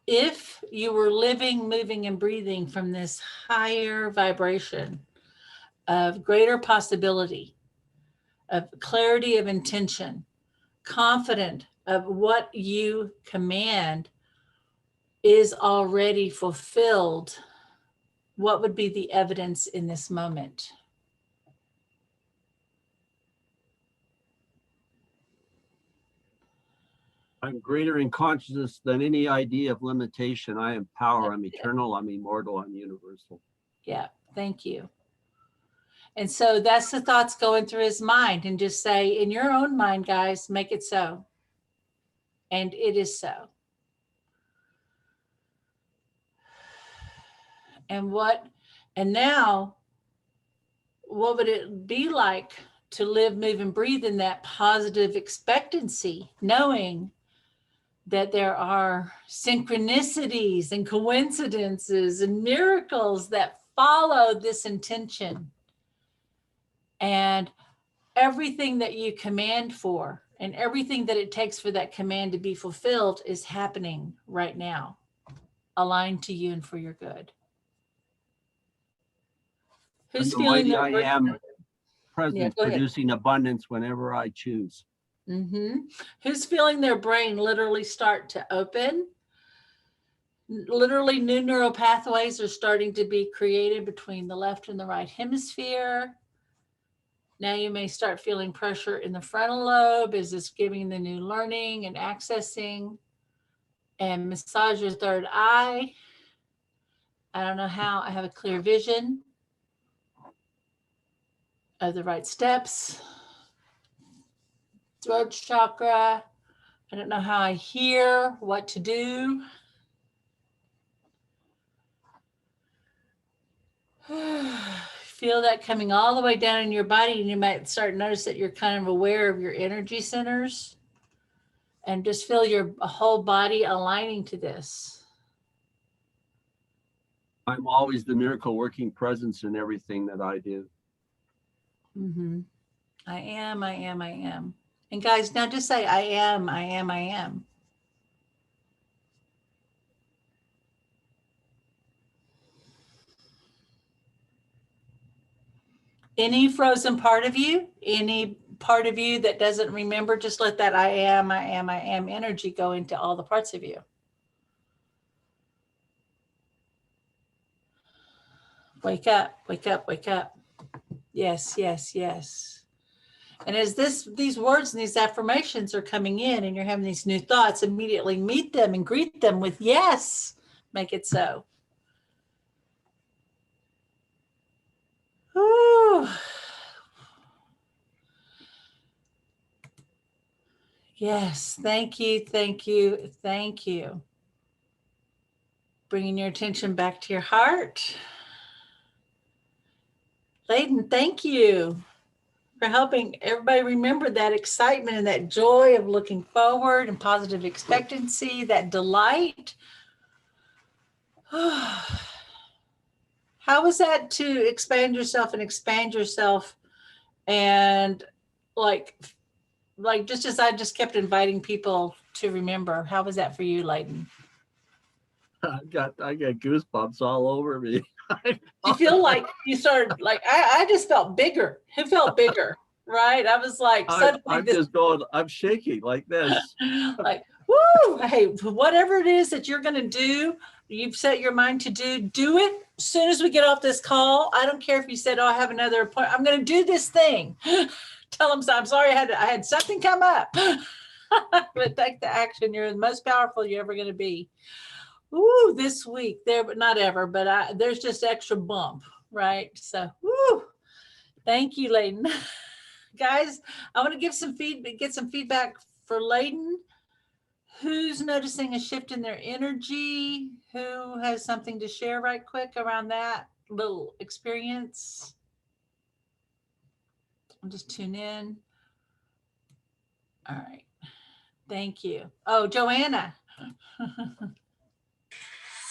[SPEAKER 1] If you were living, moving, and breathing from this higher vibration of greater possibility, of clarity of intention, confident of what you command is already fulfilled, what would be the evidence in this moment?
[SPEAKER 7] I'm greater in consciousness than any idea of limitation. I am power. I'm eternal. I'm immortal. I'm universal.
[SPEAKER 1] Yeah, thank you. And so that's the thoughts going through his mind, and just say in your own mind, guys, make it so. And it is so. And now, what would it be like to live, move, and breathe in that positive expectancy, knowing that there are synchronicities and coincidences and miracles that follow this intention, and everything that you command for and everything that it takes for that command to be fulfilled is happening right now, aligned to you and for your good. Who's feeling
[SPEAKER 7] the
[SPEAKER 1] that?
[SPEAKER 7] mighty I am present,
[SPEAKER 1] Yeah, go ahead.
[SPEAKER 7] producing abundance whenever I choose.
[SPEAKER 1] Who's feeling their brain literally start to open? Literally, new neural pathways are starting to be created between the left and the right hemisphere. Now you may start feeling pressure in the frontal lobe. Is this giving the new learning and accessing? And massage your third eye. I don't know how. I have a clear vision of the right steps. Throat chakra. I don't know how I hear what to do. Feel that coming all the way down in your body, and you might start to notice that you're kind of aware of your energy centers, and just feel your whole body aligning to this.
[SPEAKER 7] I'm always the miracle working presence in everything that I do.
[SPEAKER 1] I am, I am, I am. And guys, now just say, I am, I am, I am. Any frozen part of you, any part of you that doesn't remember, just let that I am, I am, I am energy go into all the parts of you. Wake up, wake up, wake up. Yes, yes, yes. And as these words and these affirmations are coming in, and you're having these new thoughts, immediately meet them and greet them with yes. Make it so. Ooh. Yes, thank you, thank you, thank you. Bringing your attention back to your heart. Layden, thank you for helping everybody remember that excitement and that joy of looking forward and positive expectancy, that delight. How was that to expand yourself and like just as I just kept inviting people to remember? How was that for you, Layden?
[SPEAKER 7] I got goosebumps all over me.
[SPEAKER 1] You feel like you started like I just felt bigger. It felt bigger, right? I was like suddenly
[SPEAKER 7] I'm just going, I'm shaking like this.
[SPEAKER 1] like, woo, hey, whatever it is that you're gonna do, you've set your mind to do it as soon as we get off this call. I don't care if you said, oh, I have another appointment. I'm gonna do this thing. Tell them, I'm sorry, I had something come up. But take the action. You're the most powerful you're ever gonna be. Ooh, this week there, but not ever, but there's just extra bump, right? So, woo, thank you, Layden. Guys, I want to give some feedback, get some feedback for Layden. Who's noticing a shift in their energy? Who has something to share right quick around that little experience? I'll just tune in. All right. Thank you. Oh, Joanna.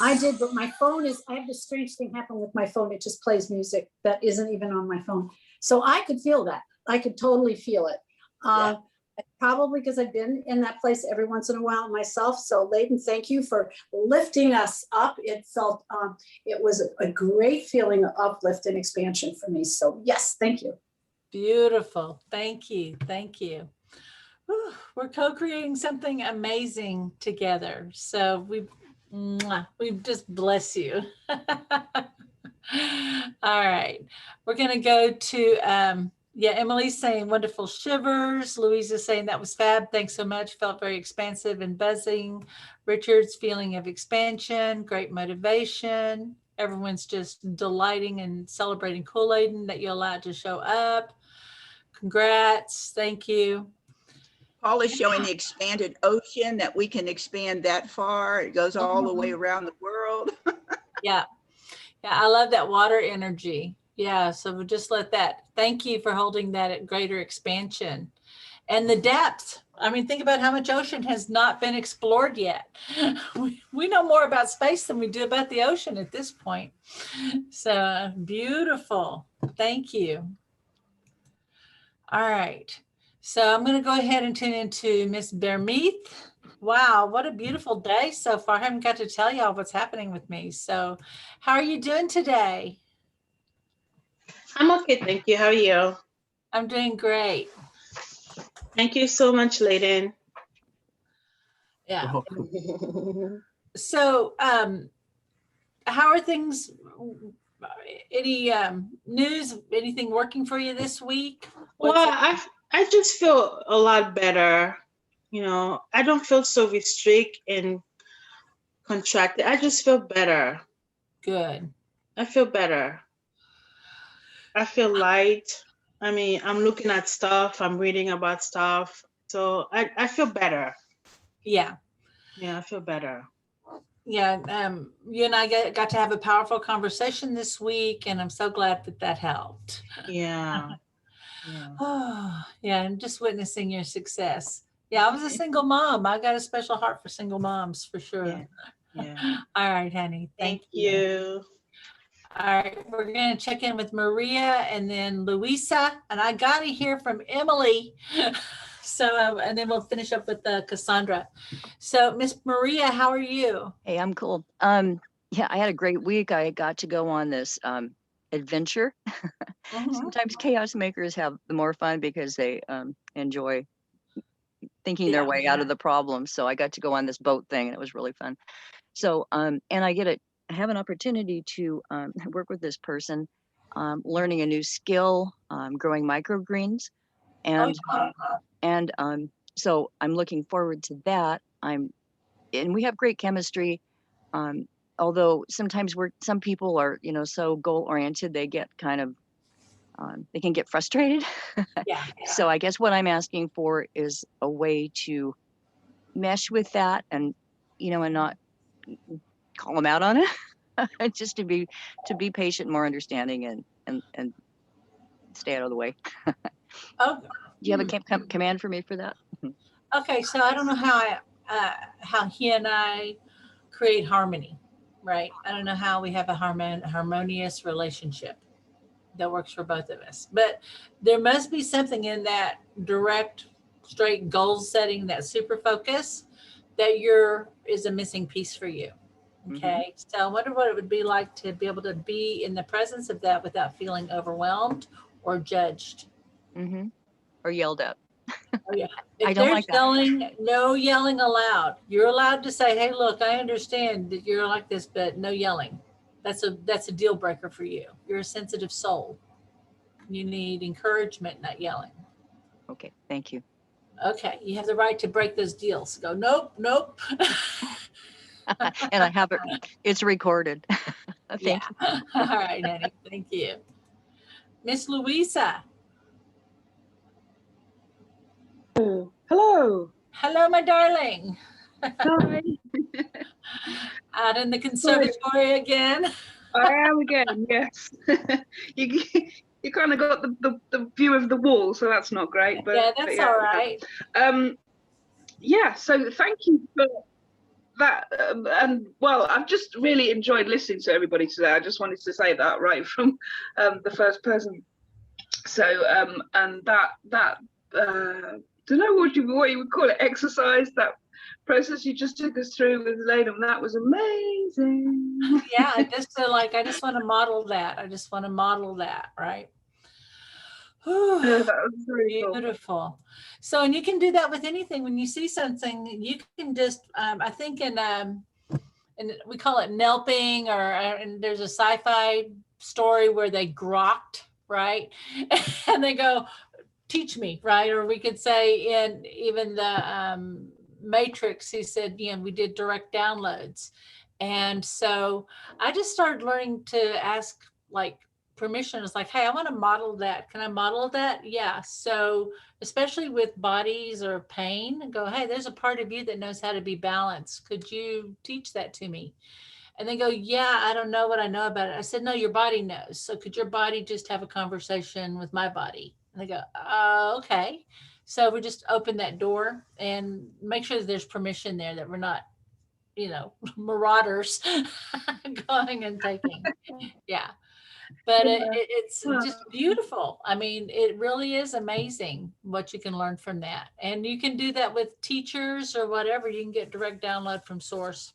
[SPEAKER 2] I did, but my phone is, I have this strange thing happen with my phone. It just plays music that isn't even on my phone. So I could feel that. I could totally feel it.
[SPEAKER 1] Yeah.
[SPEAKER 2] Probably because I've been in that place every once in a while myself. So Layden, thank you for lifting us up. It felt, it was a great feeling of uplift and expansion for me. So yes, thank you.
[SPEAKER 1] Beautiful. Thank you. Thank you. Whew, we're co-creating something amazing together. So we just bless you. All right. We're going to go to, yeah, Emily's saying wonderful shivers. Louisa's saying that was fab. Thanks so much. Felt very expansive and buzzing. Richard's feeling of expansion, great motivation. Everyone's just delighting and celebrating Kool-Aid that you allowed to show up. Congrats. Thank you.
[SPEAKER 3] Paul is showing the expanded ocean, that we can expand that far. It goes all the way around the world.
[SPEAKER 1] Yeah. Yeah, I love that water energy. Yeah, so we'll just let that, thank you for holding that at greater expansion. And the depth, I mean, think about how much ocean has not been explored yet. We know more about space than we do about the ocean at this point. So beautiful. Thank you. All right. So I'm going to go ahead and tune into Miss Bermeeth. Wow, what a beautiful day so far. I haven't got to tell y'all what's happening with me. So how are you doing today?
[SPEAKER 8] I'm okay, thank you. How are you?
[SPEAKER 1] I'm doing great.
[SPEAKER 8] Thank you so much, Layden.
[SPEAKER 1] Yeah.
[SPEAKER 7] Welcome.
[SPEAKER 1] So how are things? Any news, anything working for you this week?
[SPEAKER 8] Well, I just feel a lot better. You know, I don't feel so restricted and contracted. I just feel better.
[SPEAKER 1] Good.
[SPEAKER 8] I feel better. I feel light. I mean, I'm looking at stuff, I'm reading about stuff. So I feel better.
[SPEAKER 1] Yeah.
[SPEAKER 8] Yeah, I feel better.
[SPEAKER 1] Yeah. You and I got to have a powerful conversation this week, and I'm so glad that that helped.
[SPEAKER 8] Yeah. Yeah.
[SPEAKER 1] Oh, yeah. And just witnessing your success. Yeah, I was a single mom. I got a special heart for single moms for sure.
[SPEAKER 8] Yeah. Yeah.
[SPEAKER 1] All right, honey.
[SPEAKER 8] Thank you.
[SPEAKER 1] All right, we're going to check in with Maria and then Louisa, and I got to hear from Emily. So, and then we'll finish up with Cassandra. So, Miss Maria, how are you?
[SPEAKER 9] Hey, I'm cool. Yeah, I had a great week. I got to go on this adventure. Sometimes chaos makers have the more fun because they enjoy thinking their way out of the problem. So I got to go on this boat thing, and it was really fun. So, and I have an opportunity to work with this person, learning a new skill, growing microgreens, and so I'm looking forward to that. And we have great chemistry. Although sometimes some people are, so goal oriented, they get kind of, they can get frustrated.
[SPEAKER 1] Yeah.
[SPEAKER 9] So I guess what I'm asking for is a way to mesh with that and, and not call them out on it. Just to be patient, more understanding, and stay out of the way.
[SPEAKER 1] Oh,
[SPEAKER 9] do you have a command for me for that?
[SPEAKER 1] Okay, so I don't know how he and I create harmony, right? I don't know how we have a harmonious relationship that works for both of us, but there must be something in that direct, straight goal setting, that super focus, that is a missing piece for you. Okay, so I wonder what it would be like to be able to be in the presence of that without feeling overwhelmed or judged.
[SPEAKER 9] Or yelled at.
[SPEAKER 1] Oh, yeah.
[SPEAKER 9] I
[SPEAKER 1] If
[SPEAKER 9] don't
[SPEAKER 1] they're
[SPEAKER 9] like that.
[SPEAKER 1] yelling, no yelling allowed. You're allowed to say, hey, look, I understand that you're like this, but no yelling. That's a deal breaker for you. You're a sensitive soul. You need encouragement, not yelling.
[SPEAKER 9] Okay, thank you.
[SPEAKER 1] Okay, you have the right to break those deals. Go, nope.
[SPEAKER 9] And I have it's recorded. Thank you.
[SPEAKER 1] All right, honey. Thank you. Miss Louisa.
[SPEAKER 10] Hello.
[SPEAKER 1] Hello, my darling.
[SPEAKER 10] Hi.
[SPEAKER 1] Out in the conservatory again.
[SPEAKER 10] I am again, yes. you you kind of got the view of the wall, so that's not great. But
[SPEAKER 1] Yeah, that's all right.
[SPEAKER 10] Yeah, so thank you for that. And well, I've just really enjoyed listening to everybody today. I just wanted to say that right from the first person. So and that don't know what you would call it, exercise, that process you just took us through with Ladum, that was amazing.
[SPEAKER 1] Yeah, I just want to model that. I just want to model that, right?
[SPEAKER 10] That was really cool.
[SPEAKER 1] Beautiful. So, and you can do that with anything. When you see something, you can just, I think and we call it nelping, and there's a sci-fi story where they grokked, right? And they go, teach me, right? Or we could say in even the Matrix, he said, we did direct downloads. And so I just started learning to ask like permission. It's like, hey, I want to model that. Can I model that? Yeah. So especially with bodies or pain, go, hey, there's a part of you that knows how to be balanced. Could you teach that to me? And they go, yeah, I don't know what I know about it. I said, no, your body knows. So could your body just have a conversation with my body? And they go, oh, okay. So we just open that door and make sure that there's permission there, that we're not, marauders going and taking. Yeah. But it's just beautiful. I mean, it really is amazing what you can learn from that. And you can do that with teachers or whatever. You can get direct download from source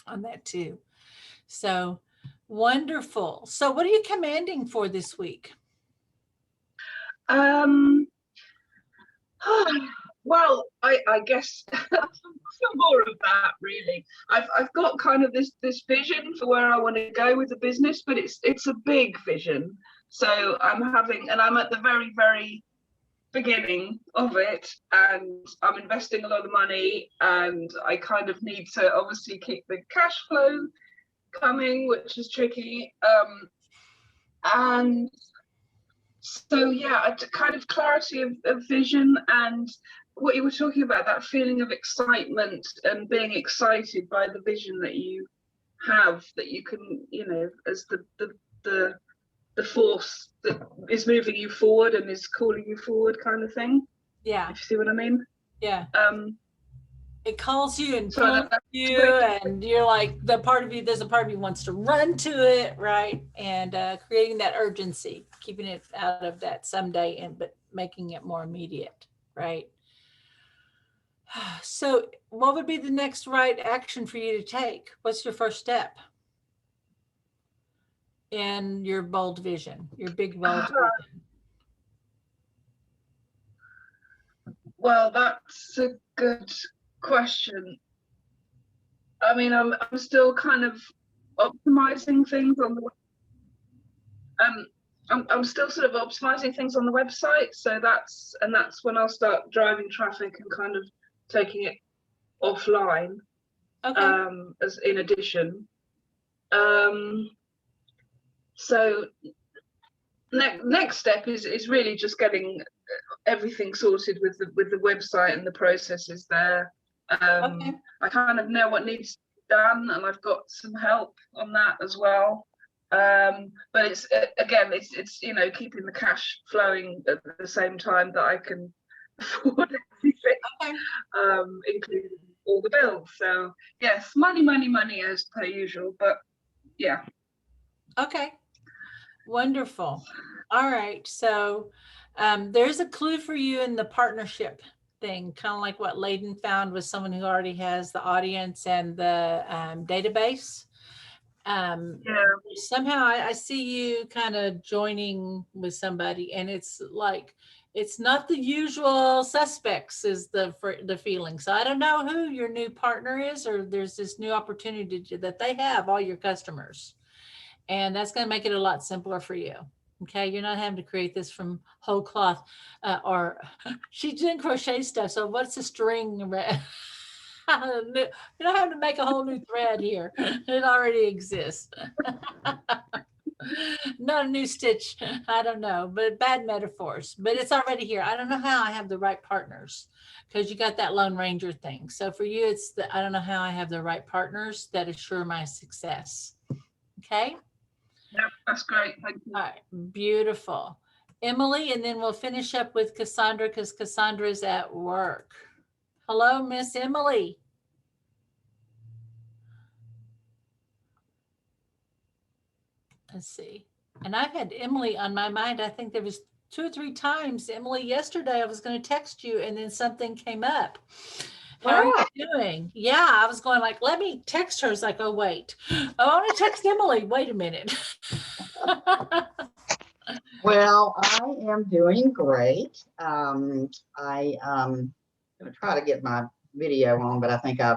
[SPEAKER 1] on that too. So wonderful. So what are you commanding for this week?
[SPEAKER 10] Well, I guess some more of that really. I've got kind of this vision for where I want to go with the business, but it's a big vision. So I'm at the very, very beginning of it, and I'm investing a lot of money, and I kind of need to obviously keep the cash flow coming, which is tricky. And so yeah, a kind of clarity of vision, and what you were talking about, that feeling of excitement and being excited by the vision that you have, that you can, as the force that is moving you forward and is calling you forward, kind of thing.
[SPEAKER 1] Yeah.
[SPEAKER 10] If you see what I mean?
[SPEAKER 1] Yeah. It calls you and
[SPEAKER 10] So
[SPEAKER 1] pulls you, and you're like, there's a part of you who wants to run to it, right? And creating that urgency, keeping it out of that someday, but making it more immediate, right? So what would be the next right action for you to take? What's your first step in your bold vision, your big bold vision?
[SPEAKER 10] Well, that's a good question. I mean, I'm still kind of optimizing things on the I'm still sort of optimizing things on the website, so that's when I'll start driving traffic and kind of taking it offline.
[SPEAKER 1] Okay.
[SPEAKER 10] As in addition. So next step is really just getting everything sorted with the website and the processes there.
[SPEAKER 1] Okay.
[SPEAKER 10] I kind of know what needs to be done, and I've got some help on that as well. But it's again, it's keeping the cash flowing at the same time that I can afford everything,
[SPEAKER 1] Okay.
[SPEAKER 10] Including all the bills. So yes, money as per usual, but yeah.
[SPEAKER 1] Okay. Wonderful. All right. So there's a clue for you in the partnership thing, kind of like what Layden found with someone who already has the audience and the database. Somehow I see you kind of joining with somebody, and it's like, it's not the usual suspects is the feeling. So I don't know who your new partner is, or there's this new opportunity that they have all your customers. And that's going to make it a lot simpler for you. Okay. You're not having to create this from whole cloth, or she didn't crochet stuff. So what's the string? You don't have to make a whole new thread here. It already exists. Not a new stitch. I don't know, but bad metaphors. But it's already here. I don't know how I have the right partners because you got that Lone Ranger thing. So for you, it's the I don't know how I have the right partners that assure my success. Okay.
[SPEAKER 10] Yeah, that's great. Thank you.
[SPEAKER 1] All right. Beautiful. Emily, and then we'll finish up with Cassandra because Cassandra's at work. Hello, Miss Emily. Let's see. And I've had Emily on my mind. I think there was 2 or 3 times, Emily, yesterday I was going to text you and then something came up. How are you doing? Yeah, I was going like, let me text her. It's like, oh, wait. I want to text Emily. Wait a minute.
[SPEAKER 11] Well, I am doing great. I'm going to try to get my video on, but I think I'm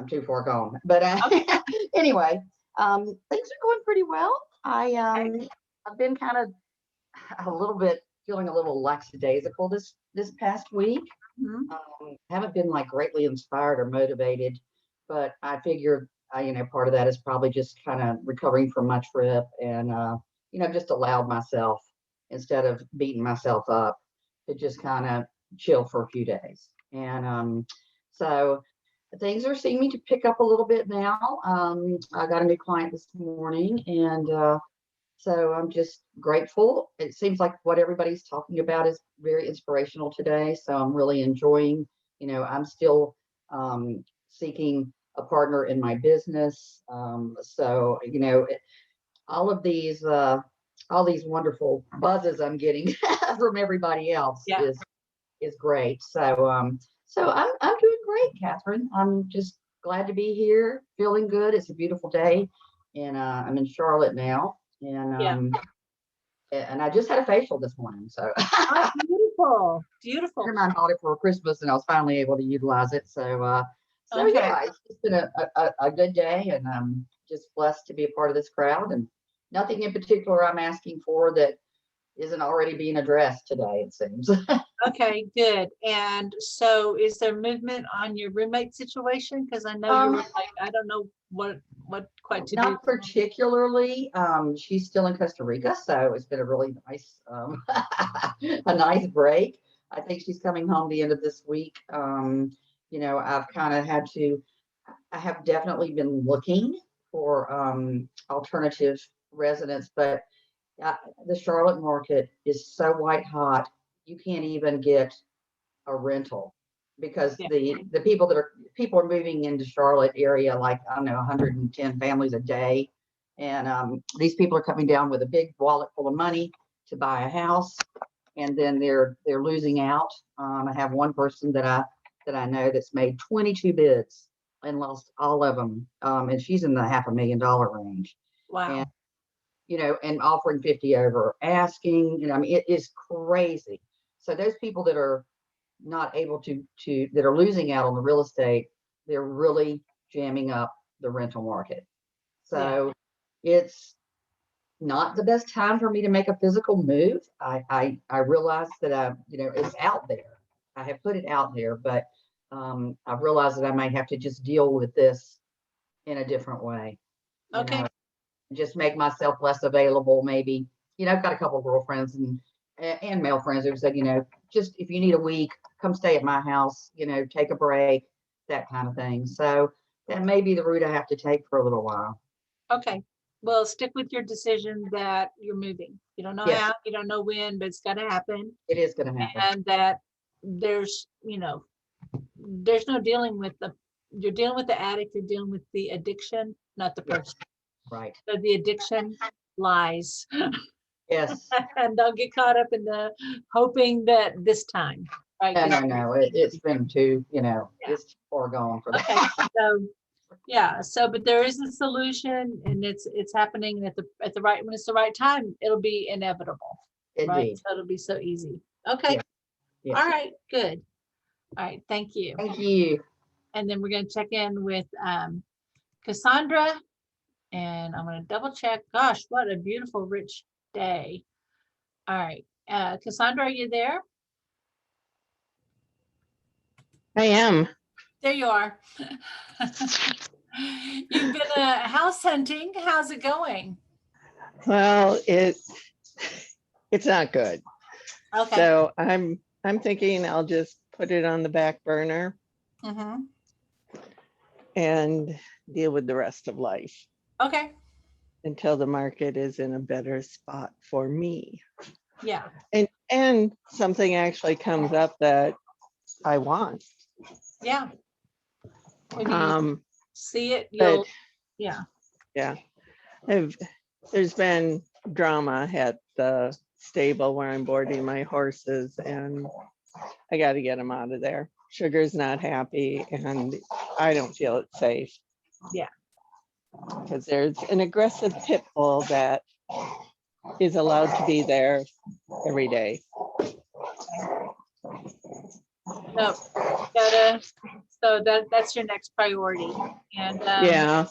[SPEAKER 11] too far gone. But anyway, things are going pretty well. I've been kind of a little bit feeling a little lackadaisical this past week. Haven't been like greatly inspired or motivated, but I figured, part of that is probably just kind of recovering from my trip and, just allowed myself, instead of beating myself up, to just kind of chill for a few days. And so things are seeming to pick up a little bit now. I got a new client this morning, and so I'm just grateful. It seems like what everybody's talking about is very inspirational today. So I'm really enjoying, I'm still seeking a partner in my business. So, all these wonderful buzzes I'm getting from everybody else is great. So so I'm doing great, Kathryn. I'm just glad to be here, feeling good. It's a beautiful day, and I'm in Charlotte now, and and I just had a facial this morning. So
[SPEAKER 1] beautiful.
[SPEAKER 11] Mine bought it for Christmas, and I was finally able to utilize it. So yeah, it's just been a good day, and I'm just blessed to be a part of this crowd. And nothing in particular I'm asking for that isn't already being addressed today, it seems.
[SPEAKER 1] Okay, good. And so is there movement on your roommate situation? Because I know you were like, I don't know what quite to do.
[SPEAKER 11] Not particularly. She's still in Costa Rica, so it's been a really nice a nice break. I think she's coming home the end of this week. I've kind of I have definitely been looking for alternative residents, but the Charlotte market is so white hot, you can't even get a rental because the people are moving into Charlotte area, like, I don't know, 110 families a day. And these people are coming down with a big wallet full of money to buy a house, and then they're losing out. I have one person that I know that's made 22 bids and lost all of them. And she's in the $500,000 range.
[SPEAKER 1] Wow.
[SPEAKER 11] And offering 50 over asking, it is crazy. So those people that are not able to that are losing out on the real estate, they're really jamming up the rental market. So it's not the best time for me to make a physical move. I realize that it's out there. I have put it out there, but I've realized that I might have to just deal with this in a different way.
[SPEAKER 1] Okay.
[SPEAKER 11] Just make myself less available. Maybe, I've got a couple of girlfriends and male friends who said, just if you need a week, come stay at my house, take a break, that kind of thing. So that may be the route I have to take for a little while.
[SPEAKER 1] Okay. Well, stick with your decision that you're moving. You don't know how, you don't know when, but it's got to happen.
[SPEAKER 11] It is going to happen.
[SPEAKER 1] And that there's no dealing with you're dealing with the addict, you're dealing with the addiction, not the person.
[SPEAKER 11] Right.
[SPEAKER 1] So the addiction lies.
[SPEAKER 11] Yes.
[SPEAKER 1] And don't get caught up in the hoping that this time. Right?
[SPEAKER 11] No. It's been too, it's too far gone for that.
[SPEAKER 1] Okay. So, but there is a solution, and it's happening at the right, when it's the right time, it'll be inevitable.
[SPEAKER 11] Indeed.
[SPEAKER 1] Right? So it'll be so easy. Okay.
[SPEAKER 11] Yeah.
[SPEAKER 1] All right. Good. All right. Thank you.
[SPEAKER 11] Thank you.
[SPEAKER 1] And then we're going to check in with Cassandra, and I'm going to double check. Gosh, what a beautiful, rich day. All right. Cassandra, are you there?
[SPEAKER 12] I am.
[SPEAKER 1] There you are. You've been house hunting. How's it going?
[SPEAKER 12] Well, it's not good.
[SPEAKER 1] Okay.
[SPEAKER 12] So I'm thinking I'll just put it on the back burner
[SPEAKER 1] Mm-hmm.
[SPEAKER 12] and deal with the rest of life
[SPEAKER 1] Okay.
[SPEAKER 12] until the market is in a better spot for me.
[SPEAKER 1] Yeah.
[SPEAKER 12] And something actually comes up that I want.
[SPEAKER 1] Yeah. When you
[SPEAKER 12] Um,
[SPEAKER 1] see it,
[SPEAKER 12] but
[SPEAKER 1] you'll, yeah.
[SPEAKER 12] yeah, there's been drama at the stable where I'm boarding my horses, and I got to get them out of there. Sugar's not happy, and I don't feel it's safe.
[SPEAKER 1] Yeah.
[SPEAKER 12] Because there's an aggressive pit bull that is allowed to be there every day.
[SPEAKER 1] No, gotta, so that's your next priority. And
[SPEAKER 12] Yeah.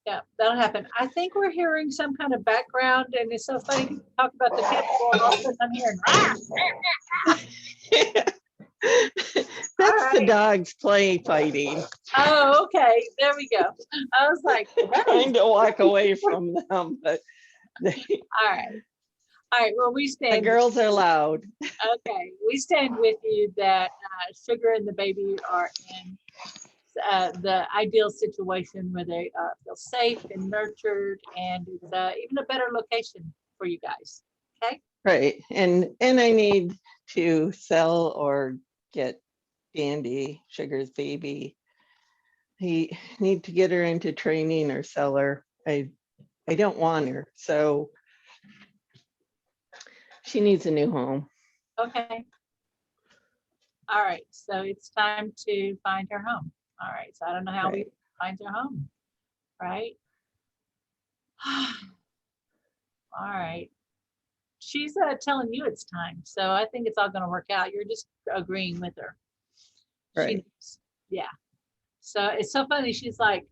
[SPEAKER 1] yeah, that'll happen. I think we're hearing some kind of background, and it's so funny to talk about the pit bull, and all of a sudden I'm hearing
[SPEAKER 12] That's
[SPEAKER 1] All
[SPEAKER 12] the
[SPEAKER 1] right.
[SPEAKER 12] dogs play fighting.
[SPEAKER 1] Oh, okay. There we go. I was like,
[SPEAKER 12] Trying to walk away from them, but
[SPEAKER 1] all right. All right. Well, we
[SPEAKER 12] the
[SPEAKER 1] stand.
[SPEAKER 12] girls are loud.
[SPEAKER 1] Okay, we stand with you that Sugar and the baby are in the ideal situation where they feel safe and nurtured, and it's even a better location for you guys. Okay.
[SPEAKER 12] Right. And I need to sell or get Dandy, Sugar's baby. I need to get her into training or sell her. I don't want her. So she needs a new home.
[SPEAKER 1] Okay. All right. So it's time to find her home. All right. So I don't know how we find her home. Right. All right. She's telling you it's time. So I think it's all going to work out. You're just agreeing with her.
[SPEAKER 12] Right.
[SPEAKER 1] Yeah. So it's so funny. She's like,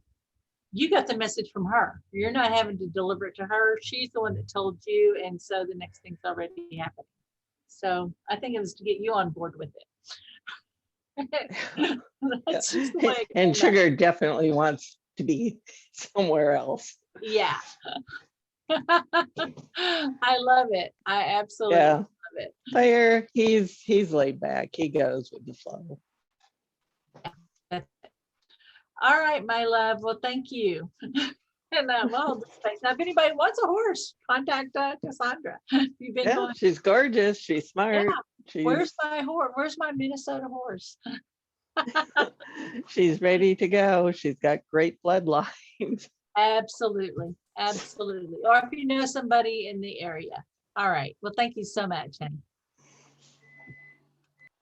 [SPEAKER 1] you got the message from her. You're not having to deliver it to her. She's the one that told you. And so the next thing's already happening. So I think it was to get you on board with it. That's just the way it
[SPEAKER 12] And
[SPEAKER 1] came
[SPEAKER 12] Sugar definitely wants to be somewhere else.
[SPEAKER 1] Yeah. I love it. I absolutely love it.
[SPEAKER 12] Fire, he's laid back. He goes with the flow.
[SPEAKER 1] All right, my love. Well, thank you. And well, now if anybody wants a horse, contact Cassandra. You've been going.
[SPEAKER 12] She's gorgeous. She's smart.
[SPEAKER 1] Yeah. Where's my horse? Where's my Minnesota horse?
[SPEAKER 12] She's ready to go. She's got great bloodlines.
[SPEAKER 1] Absolutely. Absolutely. Or if you know somebody in the area. All right. Well, thank you so much, honey.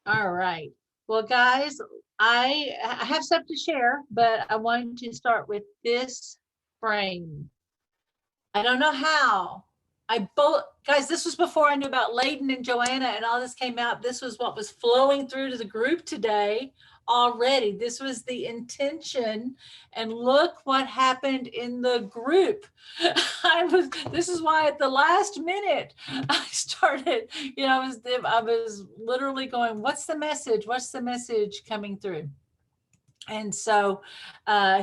[SPEAKER 1] All right. Well, guys, I have stuff to share, but I wanted to start with this frame. I don't know how. Guys, this was before I knew about Layden and Joanna and all this came out. This was what was flowing through to the group today already. This was the intention, and look what happened in the group. This is why at the last minute I started, I was literally going, what's the message? What's the message coming through? And so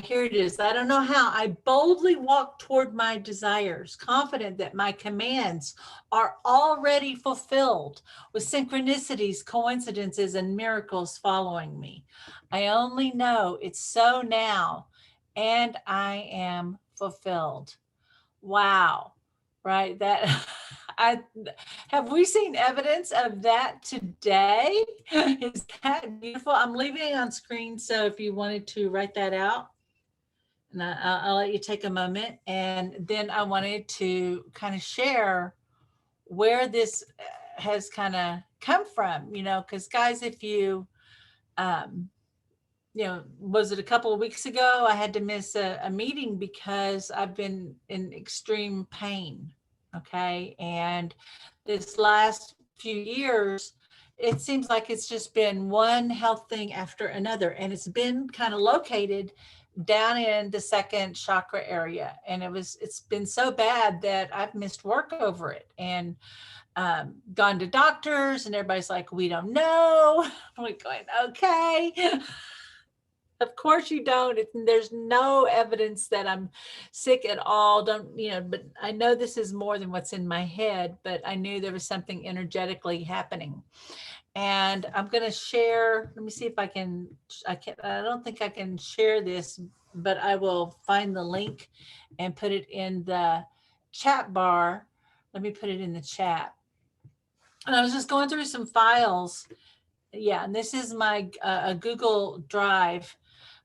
[SPEAKER 1] here it is. I don't know how. I boldly walk toward my desires, confident that my commands are already fulfilled with synchronicities, coincidences, and miracles following me. I only know it's so now, and I am fulfilled. Wow. Right? That have we seen evidence of that today? Is that beautiful? I'm leaving it on screen, so if you wanted to write that out, and I'll let you take a moment. And then I wanted to kind of share where this has kind of come from, because guys, if you, was it a couple of weeks ago, I had to miss a meeting because I've been in extreme pain. Okay. And this last few years, it seems like it's just been one health thing after another. And it's been kind of located down in the second chakra area. And it's been so bad that I've missed work over it. And gone to doctors, and everybody's like, we don't know. I'm like going, okay. Of course you don't. There's no evidence that I'm sick at all. Don't, but I know this is more than what's in my head, but I knew there was something energetically happening. And I'm going to share, let me see if I don't think I can share this, but I will find the link and put it in the chat bar. Let me put it in the chat. And I was just going through some files. Yeah, and this is my a Google Drive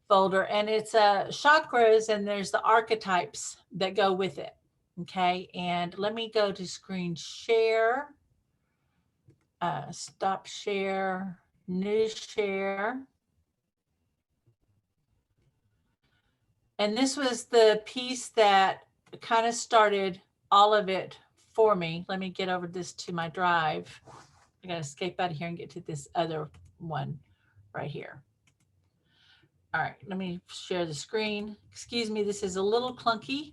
[SPEAKER 1] folder, and it's chakras, and there's the archetypes that go with it. Okay, and let me go to screen share, stop share, new share. And this was the piece that kind of started all of it for me. Let me get over this to my drive. I gotta escape out of here and get to this other one right here. All right, let me share the screen. Excuse me, this is a little clunky.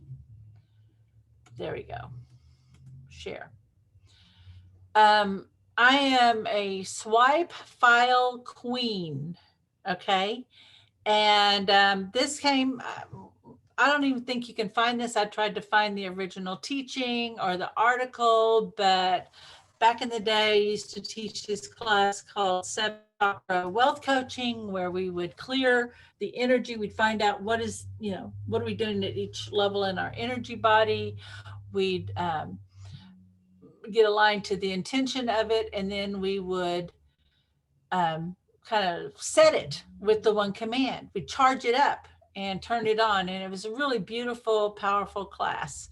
[SPEAKER 1] There we go. Share. I am a swipe file queen, okay? And this came, I don't even think you can find this. I tried to find the original teaching or the article, but back in the day, I used to teach this class called 7 Chakra Wealth Coaching, where we would clear the energy. We'd find out what is, what are we doing at each level in our energy body. We'd get aligned to the intention of it, and then we would kind of set it with the one command. We'd charge it up and turn it on, and it was a really beautiful, powerful class.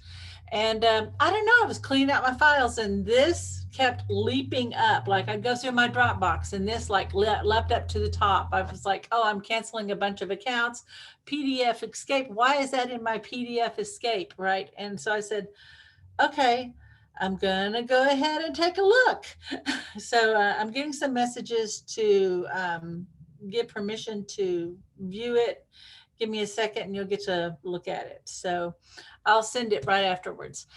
[SPEAKER 1] And I don't know, I was cleaning out my files, and this kept leaping up. Like I'd go through my Dropbox, and this like leapt up to the top. I was like, oh, I'm canceling a bunch of accounts. PDF escape. Why is that in my PDF escape, right? And so I said, okay, I'm gonna go ahead and take a look. So I'm getting some messages to get permission to view it. Give me a second and you'll get to look at it. So I'll send it right afterwards.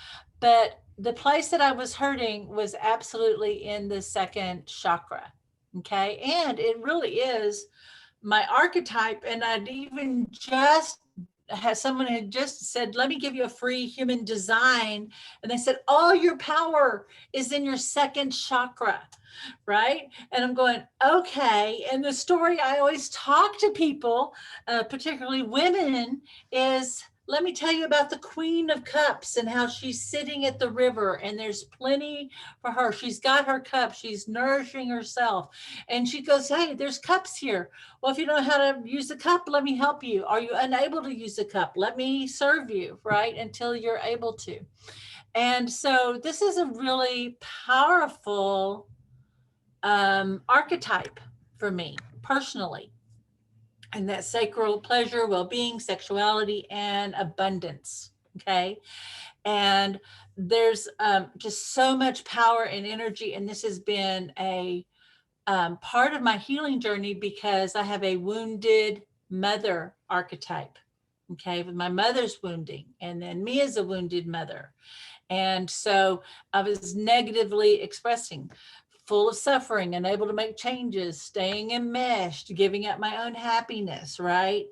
[SPEAKER 1] But the place that I was hurting was absolutely in the second chakra. Okay. And it really is my archetype. And I'd even just someone had just said, let me give you a free human design. And they said, all your power is in your second chakra, right? And I'm going, okay. And the story I always talk to people, particularly women, is let me tell you about the Queen of Cups and how she's sitting at the river and there's plenty for her. She's got her cup. She's nourishing herself. And she goes, hey, there's cups here. Well, if you don't know how to use a cup, let me help you. Are you unable to use a cup? Let me serve you, right? Until you're able to. And so this is a really powerful archetype for me personally. And that's sacral pleasure, well-being, sexuality, and abundance, okay? And there's just so much power and energy, and this has been a part of my healing journey because I have a wounded mother archetype, okay? With my mother's wounding, and then me as a wounded mother. And so I was negatively expressing, full of suffering, unable to make changes, staying enmeshed, giving up my own happiness, right?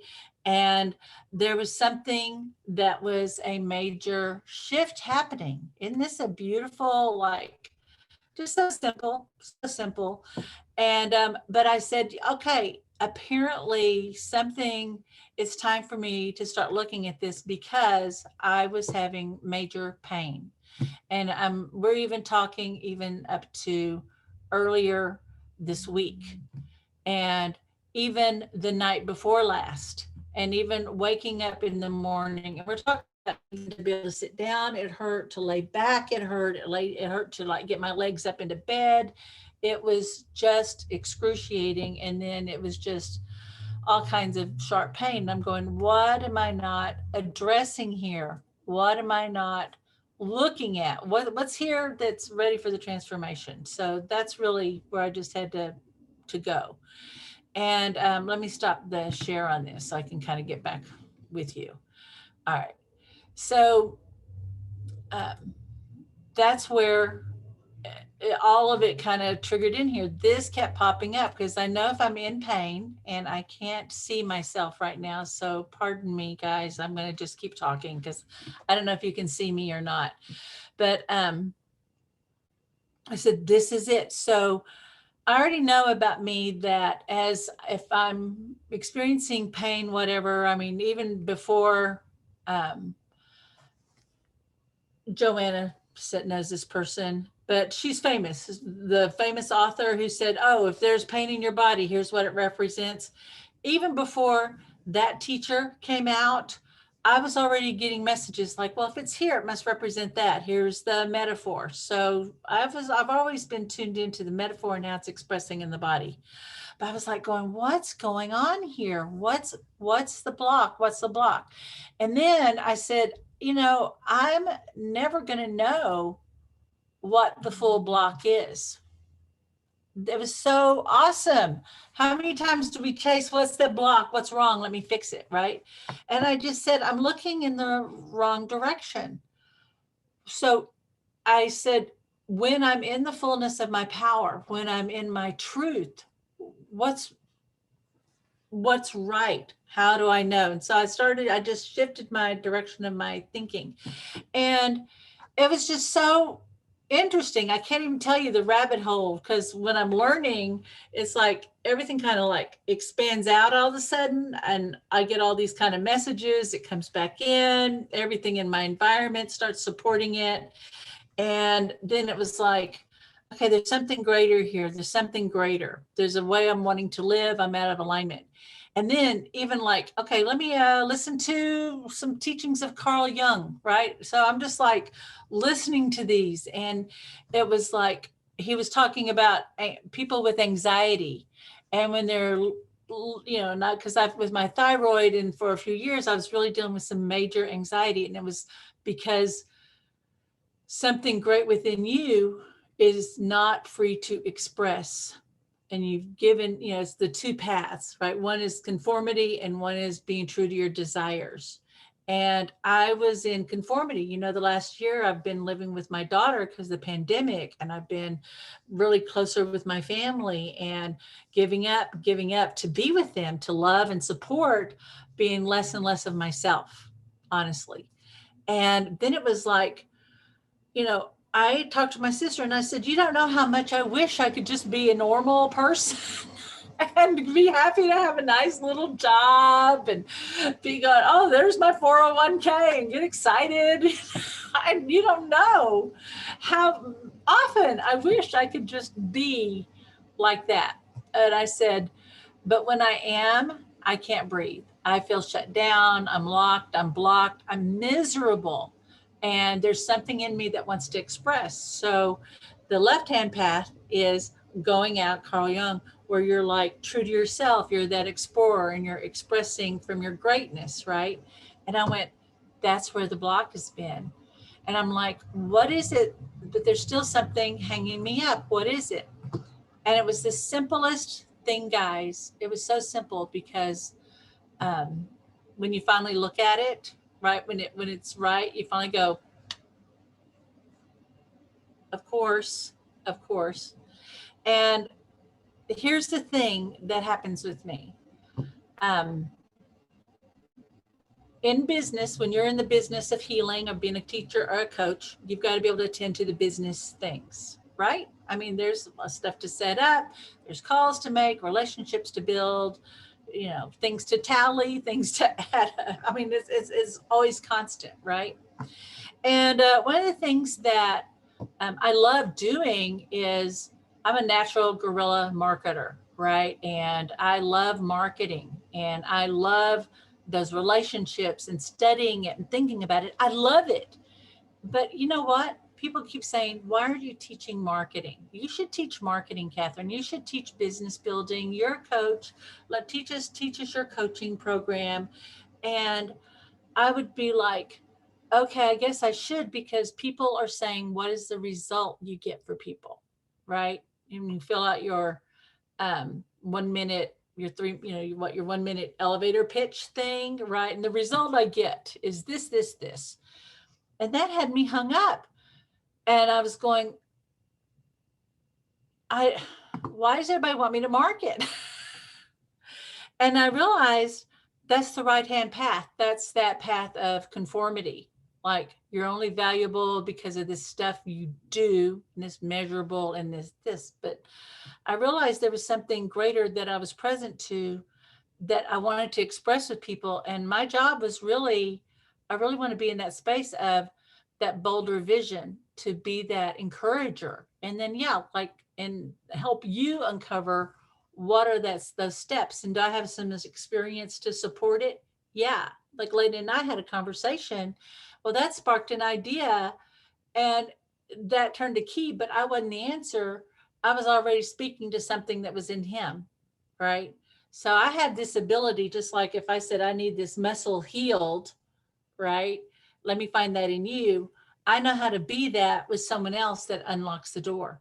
[SPEAKER 1] And there was something that was a major shift happening. Isn't this a beautiful, like, just so simple, so simple. And, but I said, okay, apparently it's time for me to start looking at this because I was having major pain. And we're even talking even up to earlier this week and even the night before last, and even waking up in the morning. And we're talking about to be able to sit down. It hurt to lay back. It hurt to like get my legs up into bed. It was just excruciating. And then it was just all kinds of sharp pain. I'm going, what am I not addressing here? What am I not looking at? What's here that's ready for the transformation? So that's really where I just had to go. And let me stop the share on this so I can kind of get back with you. All right. So that's where all of it kind of triggered in here. This kept popping up because I know if I'm in pain and I can't see myself right now. So pardon me, guys. I'm going to just keep talking because I don't know if you can see me or not. But I said, this is it. So I already know about me that as if I'm experiencing pain, whatever, I mean, even before Joanna knows this person, but she's famous. The famous author who said, oh, if there's pain in your body, here's what it represents. Even before that teacher came out, I was already getting messages like, well, if it's here, it must represent that. Here's the metaphor. So I've always been tuned into the metaphor, and now it's expressing in the body. But I was like going, what's going on here? What's the block? What's the block? And then I said, you know, I'm never going to know what the full block is. It was so awesome. How many times do we chase, what's the block? What's wrong? Let me fix it, right? And I just said, I'm looking in the wrong direction. So I said, when I'm in the fullness of my power, when I'm in my truth, what's right? How do I know? And so I just shifted my direction of my thinking. And it was just so interesting. I can't even tell you the rabbit hole, because when I'm learning, it's like everything kind of like expands out all of a sudden. And I get all these kind of messages. It comes back in, everything in my environment starts supporting it. And then it was like, okay, there's something greater here. There's something greater. There's a way I'm wanting to live. I'm out of alignment. And then even like, okay, let me listen to some teachings of Carl Jung, right? So I'm just like listening to these. And it was like, he was talking about people with anxiety. And when they're, you know, not because I've with my thyroid, and for a few years, I was really dealing with some major anxiety. And it was because something great within you is not free to express. And you've given, you know, it's the two paths, right? One is conformity and one is being true to your desires. And I was in conformity. You know, the last year I've been living with my daughter because of the pandemic, and I've been really closer with my family and giving up to be with them, to love and support, being less and less of myself, honestly. And then it was like, you know, I talked to my sister and I said, you don't know how much I wish I could just be a normal person and be happy to have a nice little job and be going, oh, there's my 401k, and get excited. And you don't know how often I wish I could just be like that. And I said, but when I am, I can't breathe. I feel shut down. I'm locked. I'm blocked. I'm miserable. And there's something in me that wants to express. So the left-hand path is going out, Carl Jung, where you're like true to yourself. You're that explorer and you're expressing from your greatness, right? And I went, that's where the block has been. And I'm like, what is it? But there's still something hanging me up. What is it? And it was the simplest thing, guys. It was so simple because when you finally look at it, right, when it's right, you finally go, of course. And here's the thing that happens with me. In business, when you're in the business of healing, of being a teacher or a coach, you've got to be able to attend to the business things, right? I mean, there's stuff to set up, there's calls to make, relationships to build, you know, things to tally, things to add. I mean, it's always constant, right? And one of the things that I love doing is I'm a natural guerrilla marketer, right? And I love marketing, and I love those relationships and studying it and thinking about it. I love it. But you know what? People keep saying, why are you teaching marketing? You should teach marketing, Kathryn. You should teach business building. You're a coach. Teach us your coaching program. And I would be like, okay, I guess I should, because people are saying, what is the result you get for people, right? And you fill out your 1 minute, your 1 minute elevator pitch thing, right? And the result I get is this. And that had me hung up. And I was going, why does everybody want me to market? And I realized that's the right-hand path. That's that path of conformity. Like, you're only valuable because of this stuff you do, and this measurable and this. But I realized there was something greater that I was present to, that I wanted to express with people. And my job was really, I really want to be in that space of that bolder vision, to be that encourager. And then, yeah, like, and help you uncover what are those steps. And do I have some experience to support it? Yeah. Like Lady and I had a conversation. Well, that sparked an idea, and that turned a key, but I wasn't the answer. I was already speaking to something that was in him. Right. So I had this ability, just like if I said, I need this muscle healed, right? Let me find that in you. I know how to be that with someone else that unlocks the door.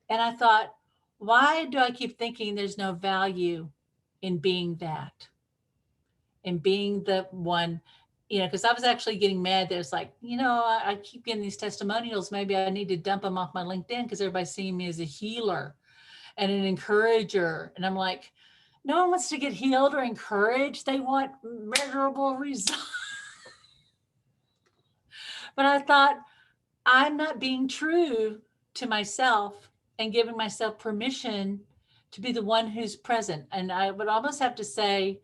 [SPEAKER 1] And I thought, why do I keep thinking there's no value in being that, and being the one, because I was actually getting mad that it's like, I keep getting these testimonials. Maybe I need to dump them off my LinkedIn because everybody's seeing me as a healer and an encourager. And I'm like, no one wants to get healed or encouraged. They want measurable results. But I thought, I'm not being true to myself and giving myself permission to be the one who's present. And I would almost have to say,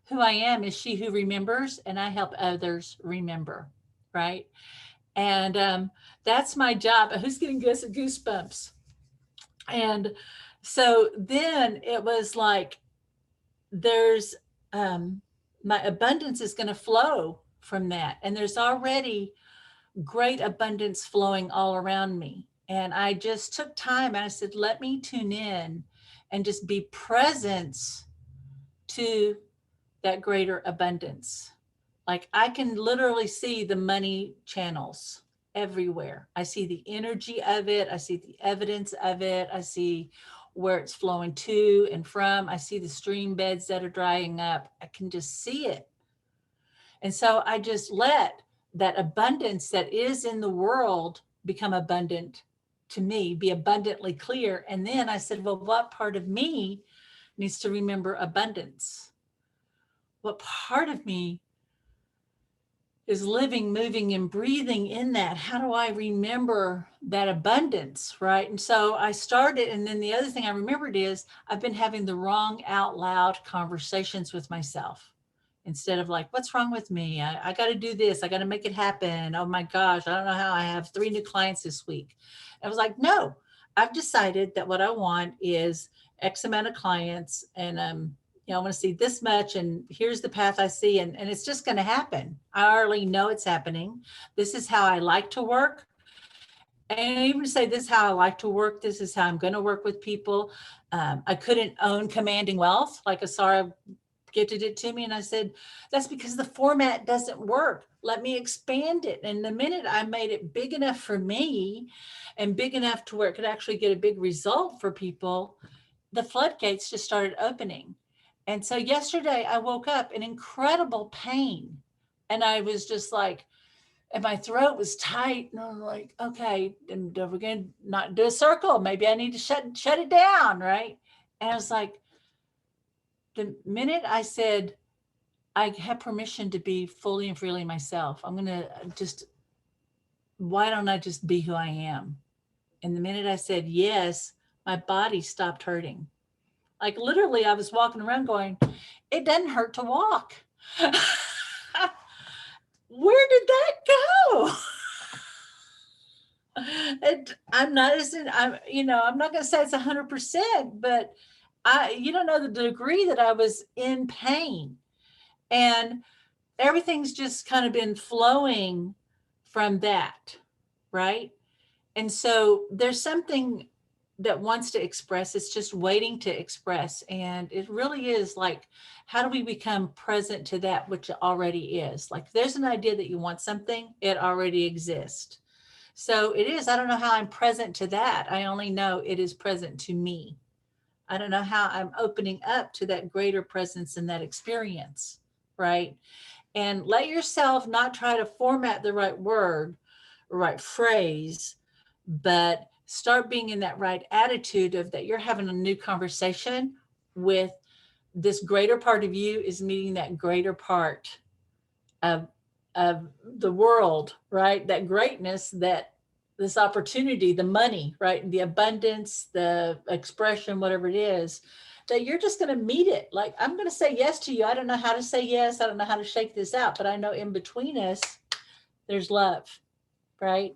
[SPEAKER 1] who I am is she who remembers, and I help others remember. Right. And that's my job. Who's getting goosebumps? And so then it was like, there's my abundance is going to flow from that. And there's already great abundance flowing all around me. And I just took time and I said, let me tune in and just be present to that greater abundance. Like, I can literally see the money channels everywhere. I see the energy of it. I see the evidence of it. I see where it's flowing to and from. I see the stream beds that are drying up. I can just see it. And so I just let that abundance that is in the world become abundant to me, be abundantly clear. And then I said, well, what part of me needs to remember abundance? What part of me is living, moving, and breathing in that? How do I remember that abundance, right? And so I started, and then the other thing I remembered is I've been having the wrong out loud conversations with myself. Instead of like, what's wrong with me? I got to do this. I got to make it happen. Oh my gosh, I don't know how I have 3 new clients this week. I was like, no, I've decided that what I want is X amount of clients, and I want to see this much, and here's the path I see, and it's just going to happen. I already know it's happening. This is how I like to work. And even say, this is how I like to work. This is how I'm going to work with people. I couldn't own Commanding Wealth like Asara gifted it to me. And I said, that's because the format doesn't work. Let me expand it. And the minute I made it big enough for me and big enough to where it could actually get a big result for people, the floodgates just started opening. And so yesterday I woke up in incredible pain, and I was just like, and my throat was tight, and I was like, okay, and we're going to not do a circle. Maybe I need to shut it down. Right. And I was like, the minute I said, I have permission to be fully and freely myself, I'm going to just, why don't I just be who I am? And the minute I said yes, my body stopped hurting. Like, literally, I was walking around going, it doesn't hurt to walk. Where did that go? I'm not going to say it's 100%, but you don't know the degree that I was in pain. And everything's just kind of been flowing from that, right? And so there's something that wants to express. It's just waiting to express. And it really is like, how do we become present to that which already is? Like, there's an idea that you want something, it already exists. So it is, I don't know how I'm present to that. I only know it is present to me. I don't know how I'm opening up to that greater presence and that experience, right? And let yourself not try to format the right word, right phrase, but start being in that right attitude of that you're having a new conversation with this greater part of you is meeting that greater part of the world, right? That greatness, that this opportunity, the money, right? The abundance, the expression, whatever it is, that you're just going to meet it. Like, I'm going to say yes to you. I don't know how to say yes. I don't know how to shake this out, but I know in between us, there's love, right?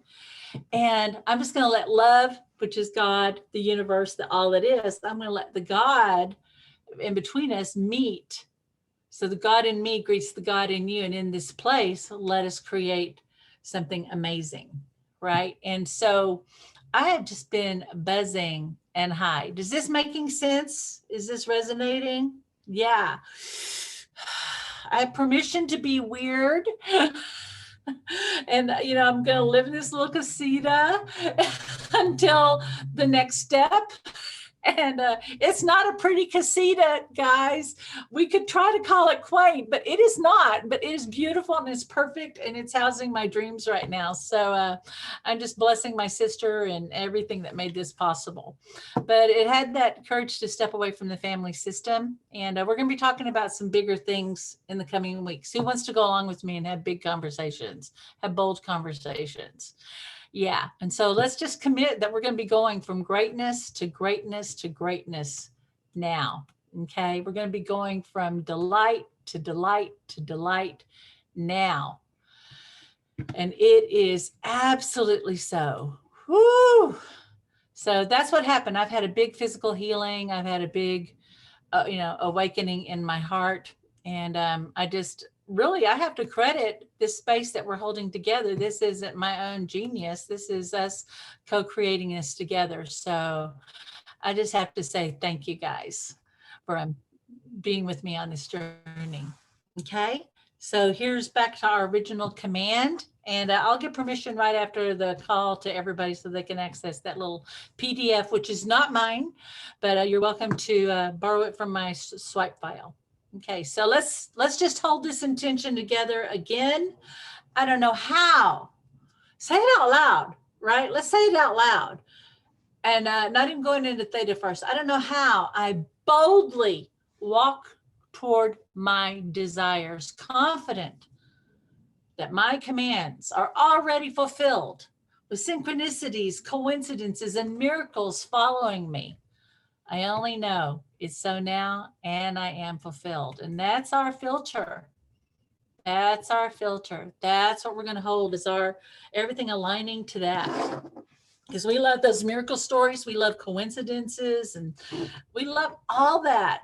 [SPEAKER 1] And I'm just going to let love, which is God, the universe, the all it is, I'm going to let the God in between us meet. So the God in me greets the God in you. And in this place, let us create something amazing, right? And so I have just been buzzing and high. Does this making sense? Is this resonating? Yeah. I have permission to be weird. And, you know, I'm going to live in this little casita until the next step. And it's not a pretty casita, guys. We could try to call it quaint, but it is not. But it is beautiful and it's perfect, and it's housing my dreams right now. So I'm just blessing my sister and everything that made this possible. But it had that courage to step away from the family system. And we're going to be talking about some bigger things in the coming weeks. Who wants to go along with me and have big conversations, have bold conversations? Yeah. And so let's just commit that we're going to be going from greatness to greatness to greatness now. Okay. We're going to be going from delight to delight to delight now. And it is absolutely so. Woo! So that's what happened. I've had a big physical healing. I've had a big, awakening in my heart. And I have to credit this space that we're holding together. This isn't my own genius. This is us co-creating this together. So I just have to say thank you guys for being with me on this journey. Okay. So here's back to our original command. And I'll give permission right after the call to everybody so they can access that little PDF, which is not mine, but you're welcome to borrow it from my swipe file. Okay, so let's just hold this intention together again. I don't know how. Say it out loud, right? Let's say it out loud. And not even going into theta first. I don't know how I boldly walk toward my desires, confident that my commands are already fulfilled with synchronicities, coincidences, and miracles following me. I only know it's so now, and I am fulfilled. And that's our filter. That's our filter. That's what we're going to hold, is our everything aligning to that. Because we love those miracle stories. We love coincidences, and we love all that.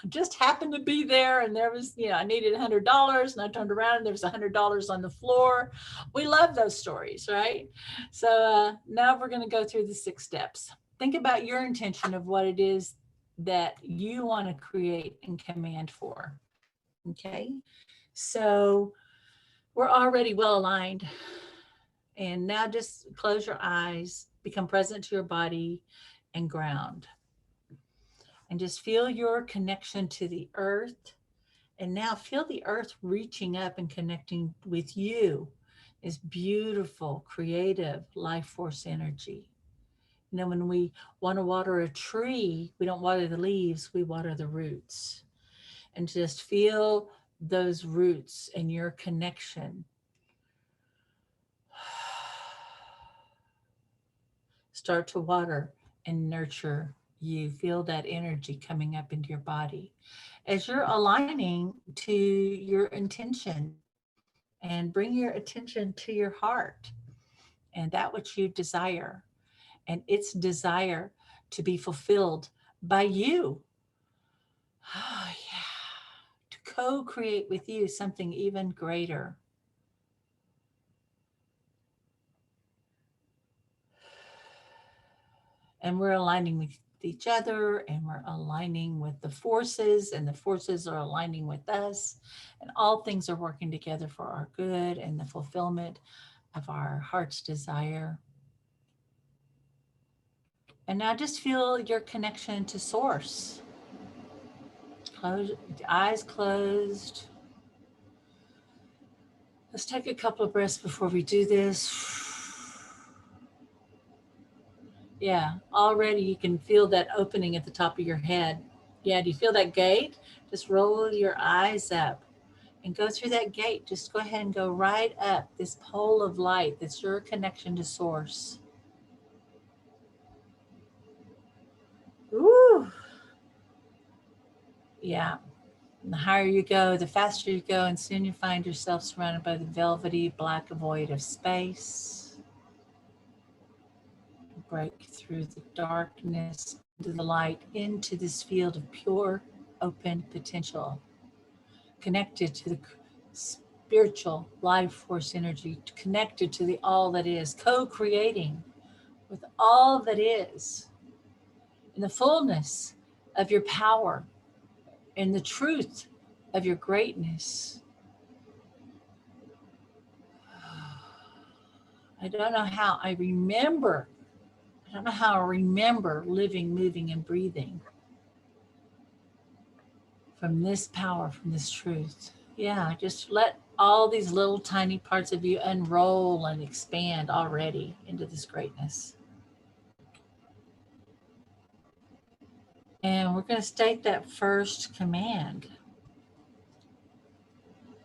[SPEAKER 1] Just happened to be there, and there was, I needed $100, and I turned around and there was $100 on the floor. We love those stories, right? So now we're going to go through the 6 steps. Think about your intention of what it is that you want to create and command for. Okay, so we're already well aligned. And now just close your eyes, become present to your body, and ground. And just feel your connection to the earth. And now feel the earth reaching up and connecting with you, this beautiful, creative life force energy. When we want to water a tree, we don't water the leaves, we water the roots. And just feel those roots and your connection. Start to water and nurture you. Feel that energy coming up into your body as you're aligning to your intention, and bring your attention to your heart and that which you desire, and its desire to be fulfilled by you. Oh, yeah. To co-create with you something even greater. And we're aligning with each other, and we're aligning with the forces, and the forces are aligning with us, and all things are working together for our good and the fulfillment of our heart's desire. And now just feel your connection to source. Close, eyes closed. Let's take a couple of breaths before we do this. Yeah, already you can feel that opening at the top of your head. Yeah, do you feel that gate? Just roll your eyes up and go through that gate. Just go ahead and go right up this pole of light that's your connection to source. Ooh. Yeah. And the higher you go, the faster you go, and soon you find yourself surrounded by the velvety black void of space. Break through the darkness into the light, into this field of pure, open potential, connected to the spiritual life force energy, connected to the all that is, co-creating with all that is, in the fullness of your power, in the truth of your greatness. I don't know how I remember living, moving, and breathing from this power, from this truth. Yeah, just let all these little tiny parts of you unroll and expand already into this greatness. And we're going to state that first command.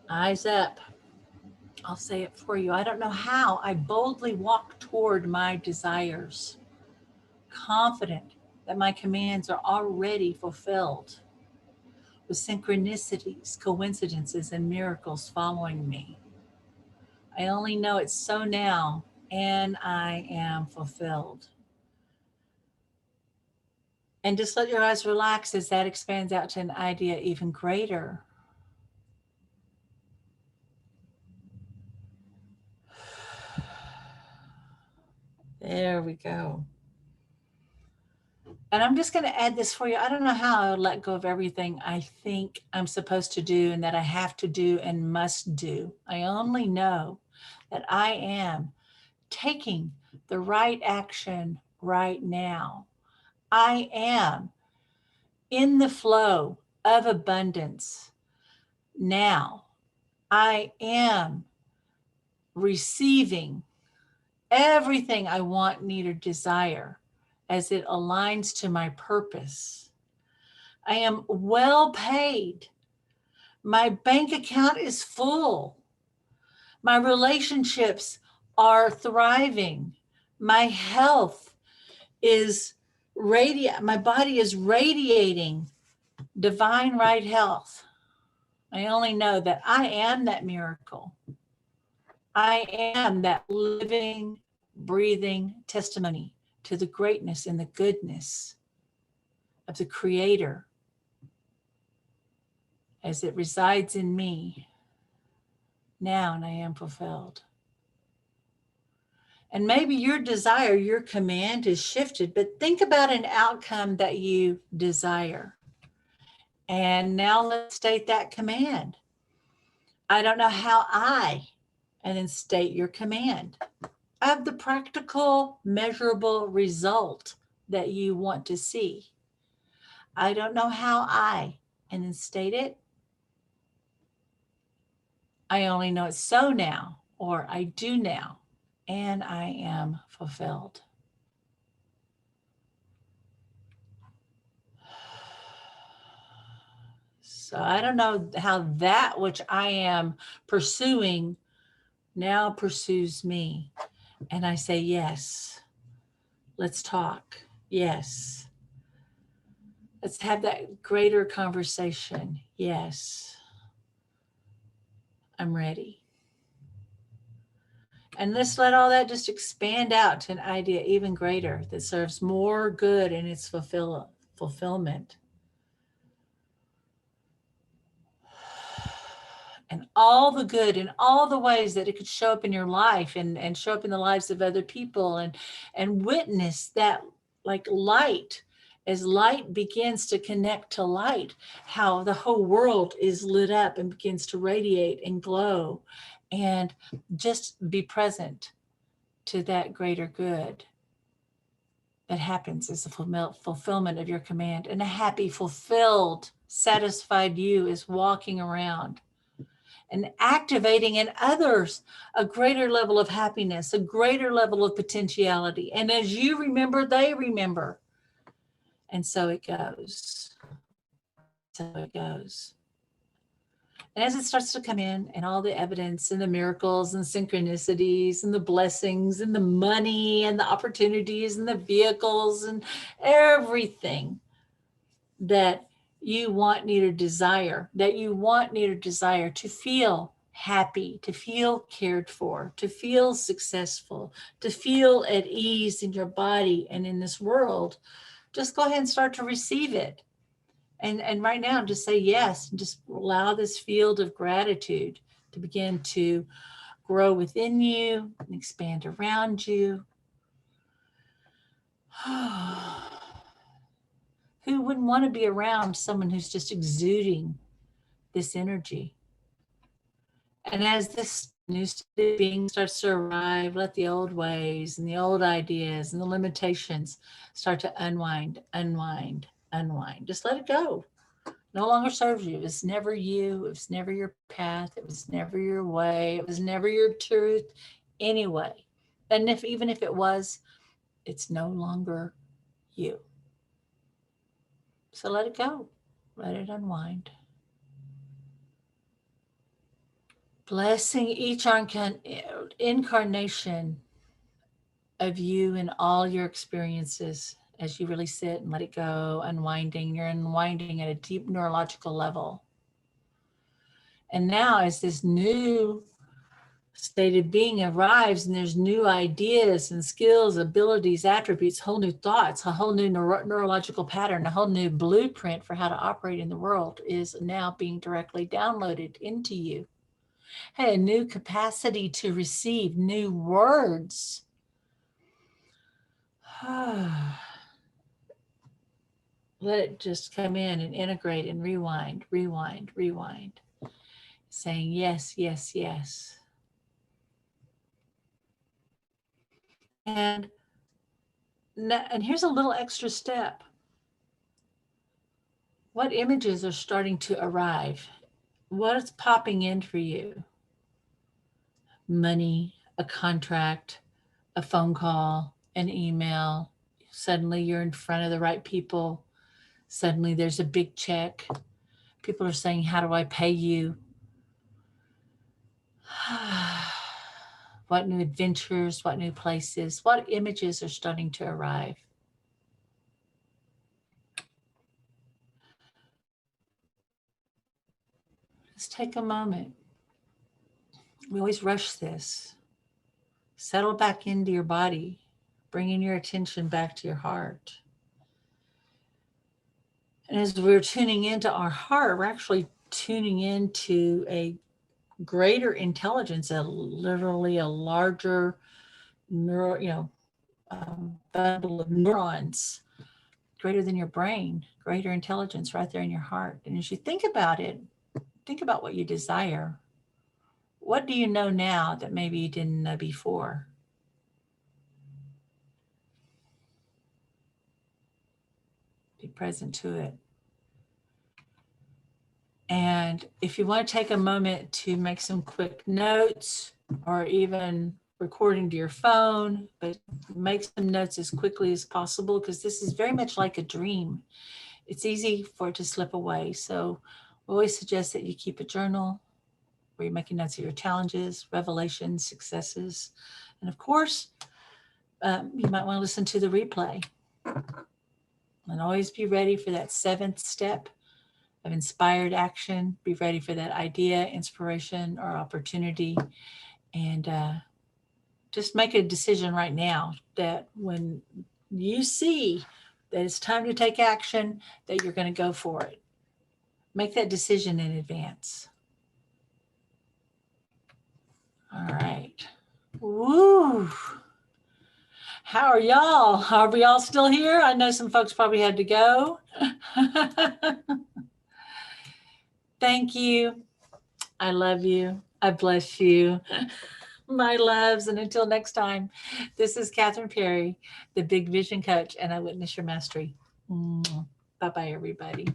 [SPEAKER 1] Eyes up. I'll say it for you. I don't know how. I boldly walk toward my desires, confident that my commands are already fulfilled, with synchronicities, coincidences, and miracles following me. I only know it's so now, and I am fulfilled. And just let your eyes relax as that expands out to an idea even greater. There we go. And I'm just going to add this for you. I don't know how I would let go of everything I think I'm supposed to do and that I have to do and must do. I only know that I am taking the right action right now. I am in the flow of abundance now. I am receiving everything I want, need, or desire as it aligns to my purpose. I am well paid. My bank account is full. My relationships are thriving. My health is my body is radiating divine right health. I only know that I am that miracle. I am that living, breathing testimony to the greatness and the goodness of the Creator as it resides in me now, and I am fulfilled. And maybe your desire, your command is shifted, but think about an outcome that you desire. And now let's state that command. I don't know how and then state your command of the practical, measurable result that you want to see. I don't know how and then state it. I only know it's so now, or I do now, and I am fulfilled. So I don't know how that which I am pursuing now pursues me. And I say, yes, let's talk. Yes. Let's have that greater conversation. Yes, I'm ready. And let's let all that just expand out to an idea even greater that serves more good in its fulfillment. And all the good and all the ways that it could show up in your life and show up in the lives of other people and witness that like light, as light begins to connect to light, how the whole world is lit up and begins to radiate and glow, and just be present to that greater good that happens as the fulfillment of your command. And a happy, fulfilled, satisfied you is walking around and activating in others a greater level of happiness, a greater level of potentiality. And as you remember, they remember. And so it goes. So it goes. And as it starts to come in, and all the evidence and the miracles and synchronicities and the blessings and the money and the opportunities and the vehicles and everything that you want, need, or desire, to feel happy, to feel cared for, to feel successful, to feel at ease in your body and in this world, just go ahead and start to receive it. And right now, just say yes, and just allow this field of gratitude to begin to grow within you and expand around you. Who wouldn't want to be around someone who's just exuding this energy? And as this new being starts to arrive, let the old ways and the old ideas and the limitations start to unwind. Just let it go. No longer serves you. It was never you. It was never your path. It was never your way. It was never your truth anyway. And even if it was, it's no longer you. So let it go. Let it unwind. Blessing each incarnation of you and all your experiences as you really sit and let it go, unwinding. You're unwinding at a deep neurological level. And now as this new state of being arrives and there's new ideas and skills, abilities, attributes, whole new thoughts, a whole new neurological pattern, a whole new blueprint for how to operate in the world is now being directly downloaded into you. Hey, a new capacity to receive new words. Let it just come in and integrate and rewind. Saying yes, yes, yes. And here's a little extra step. What images are starting to arrive? What is popping in for you? Money, a contract, a phone call, an email. Suddenly you're in front of the right people. Suddenly there's a big check. People are saying, how do I pay you? What new adventures, what new places, what images are starting to arrive? Just take a moment. We always rush this. Settle back into your body, bringing your attention back to your heart. And as we're tuning into our heart, we're actually tuning into a greater intelligence, literally a larger bundle of neurons, greater than your brain, greater intelligence right there in your heart. And as you think about it, think about what you desire. What do you know now that maybe you didn't know before? Be present to it. And if you want to take a moment to make some quick notes or even recording to your phone, but make some notes as quickly as possible, because this is very much like a dream. It's easy for it to slip away. So we always suggest that you keep a journal where you're making notes of your challenges, revelations, successes. And of course, you might want to listen to the replay. And always be ready for that 7th step of inspired action. Be ready for that idea, inspiration, or opportunity. And just make a decision right now that when you see that it's time to take action, that you're going to go for it. Make that decision in advance. All right. Woo. How are y'all? Are we all still here? I know some folks probably had to go. Thank you. I love you. I bless you. My loves. And until next time, this is Kathryn Perry, the Big Vision Coach, and I witness your mastery. Bye-bye, everybody.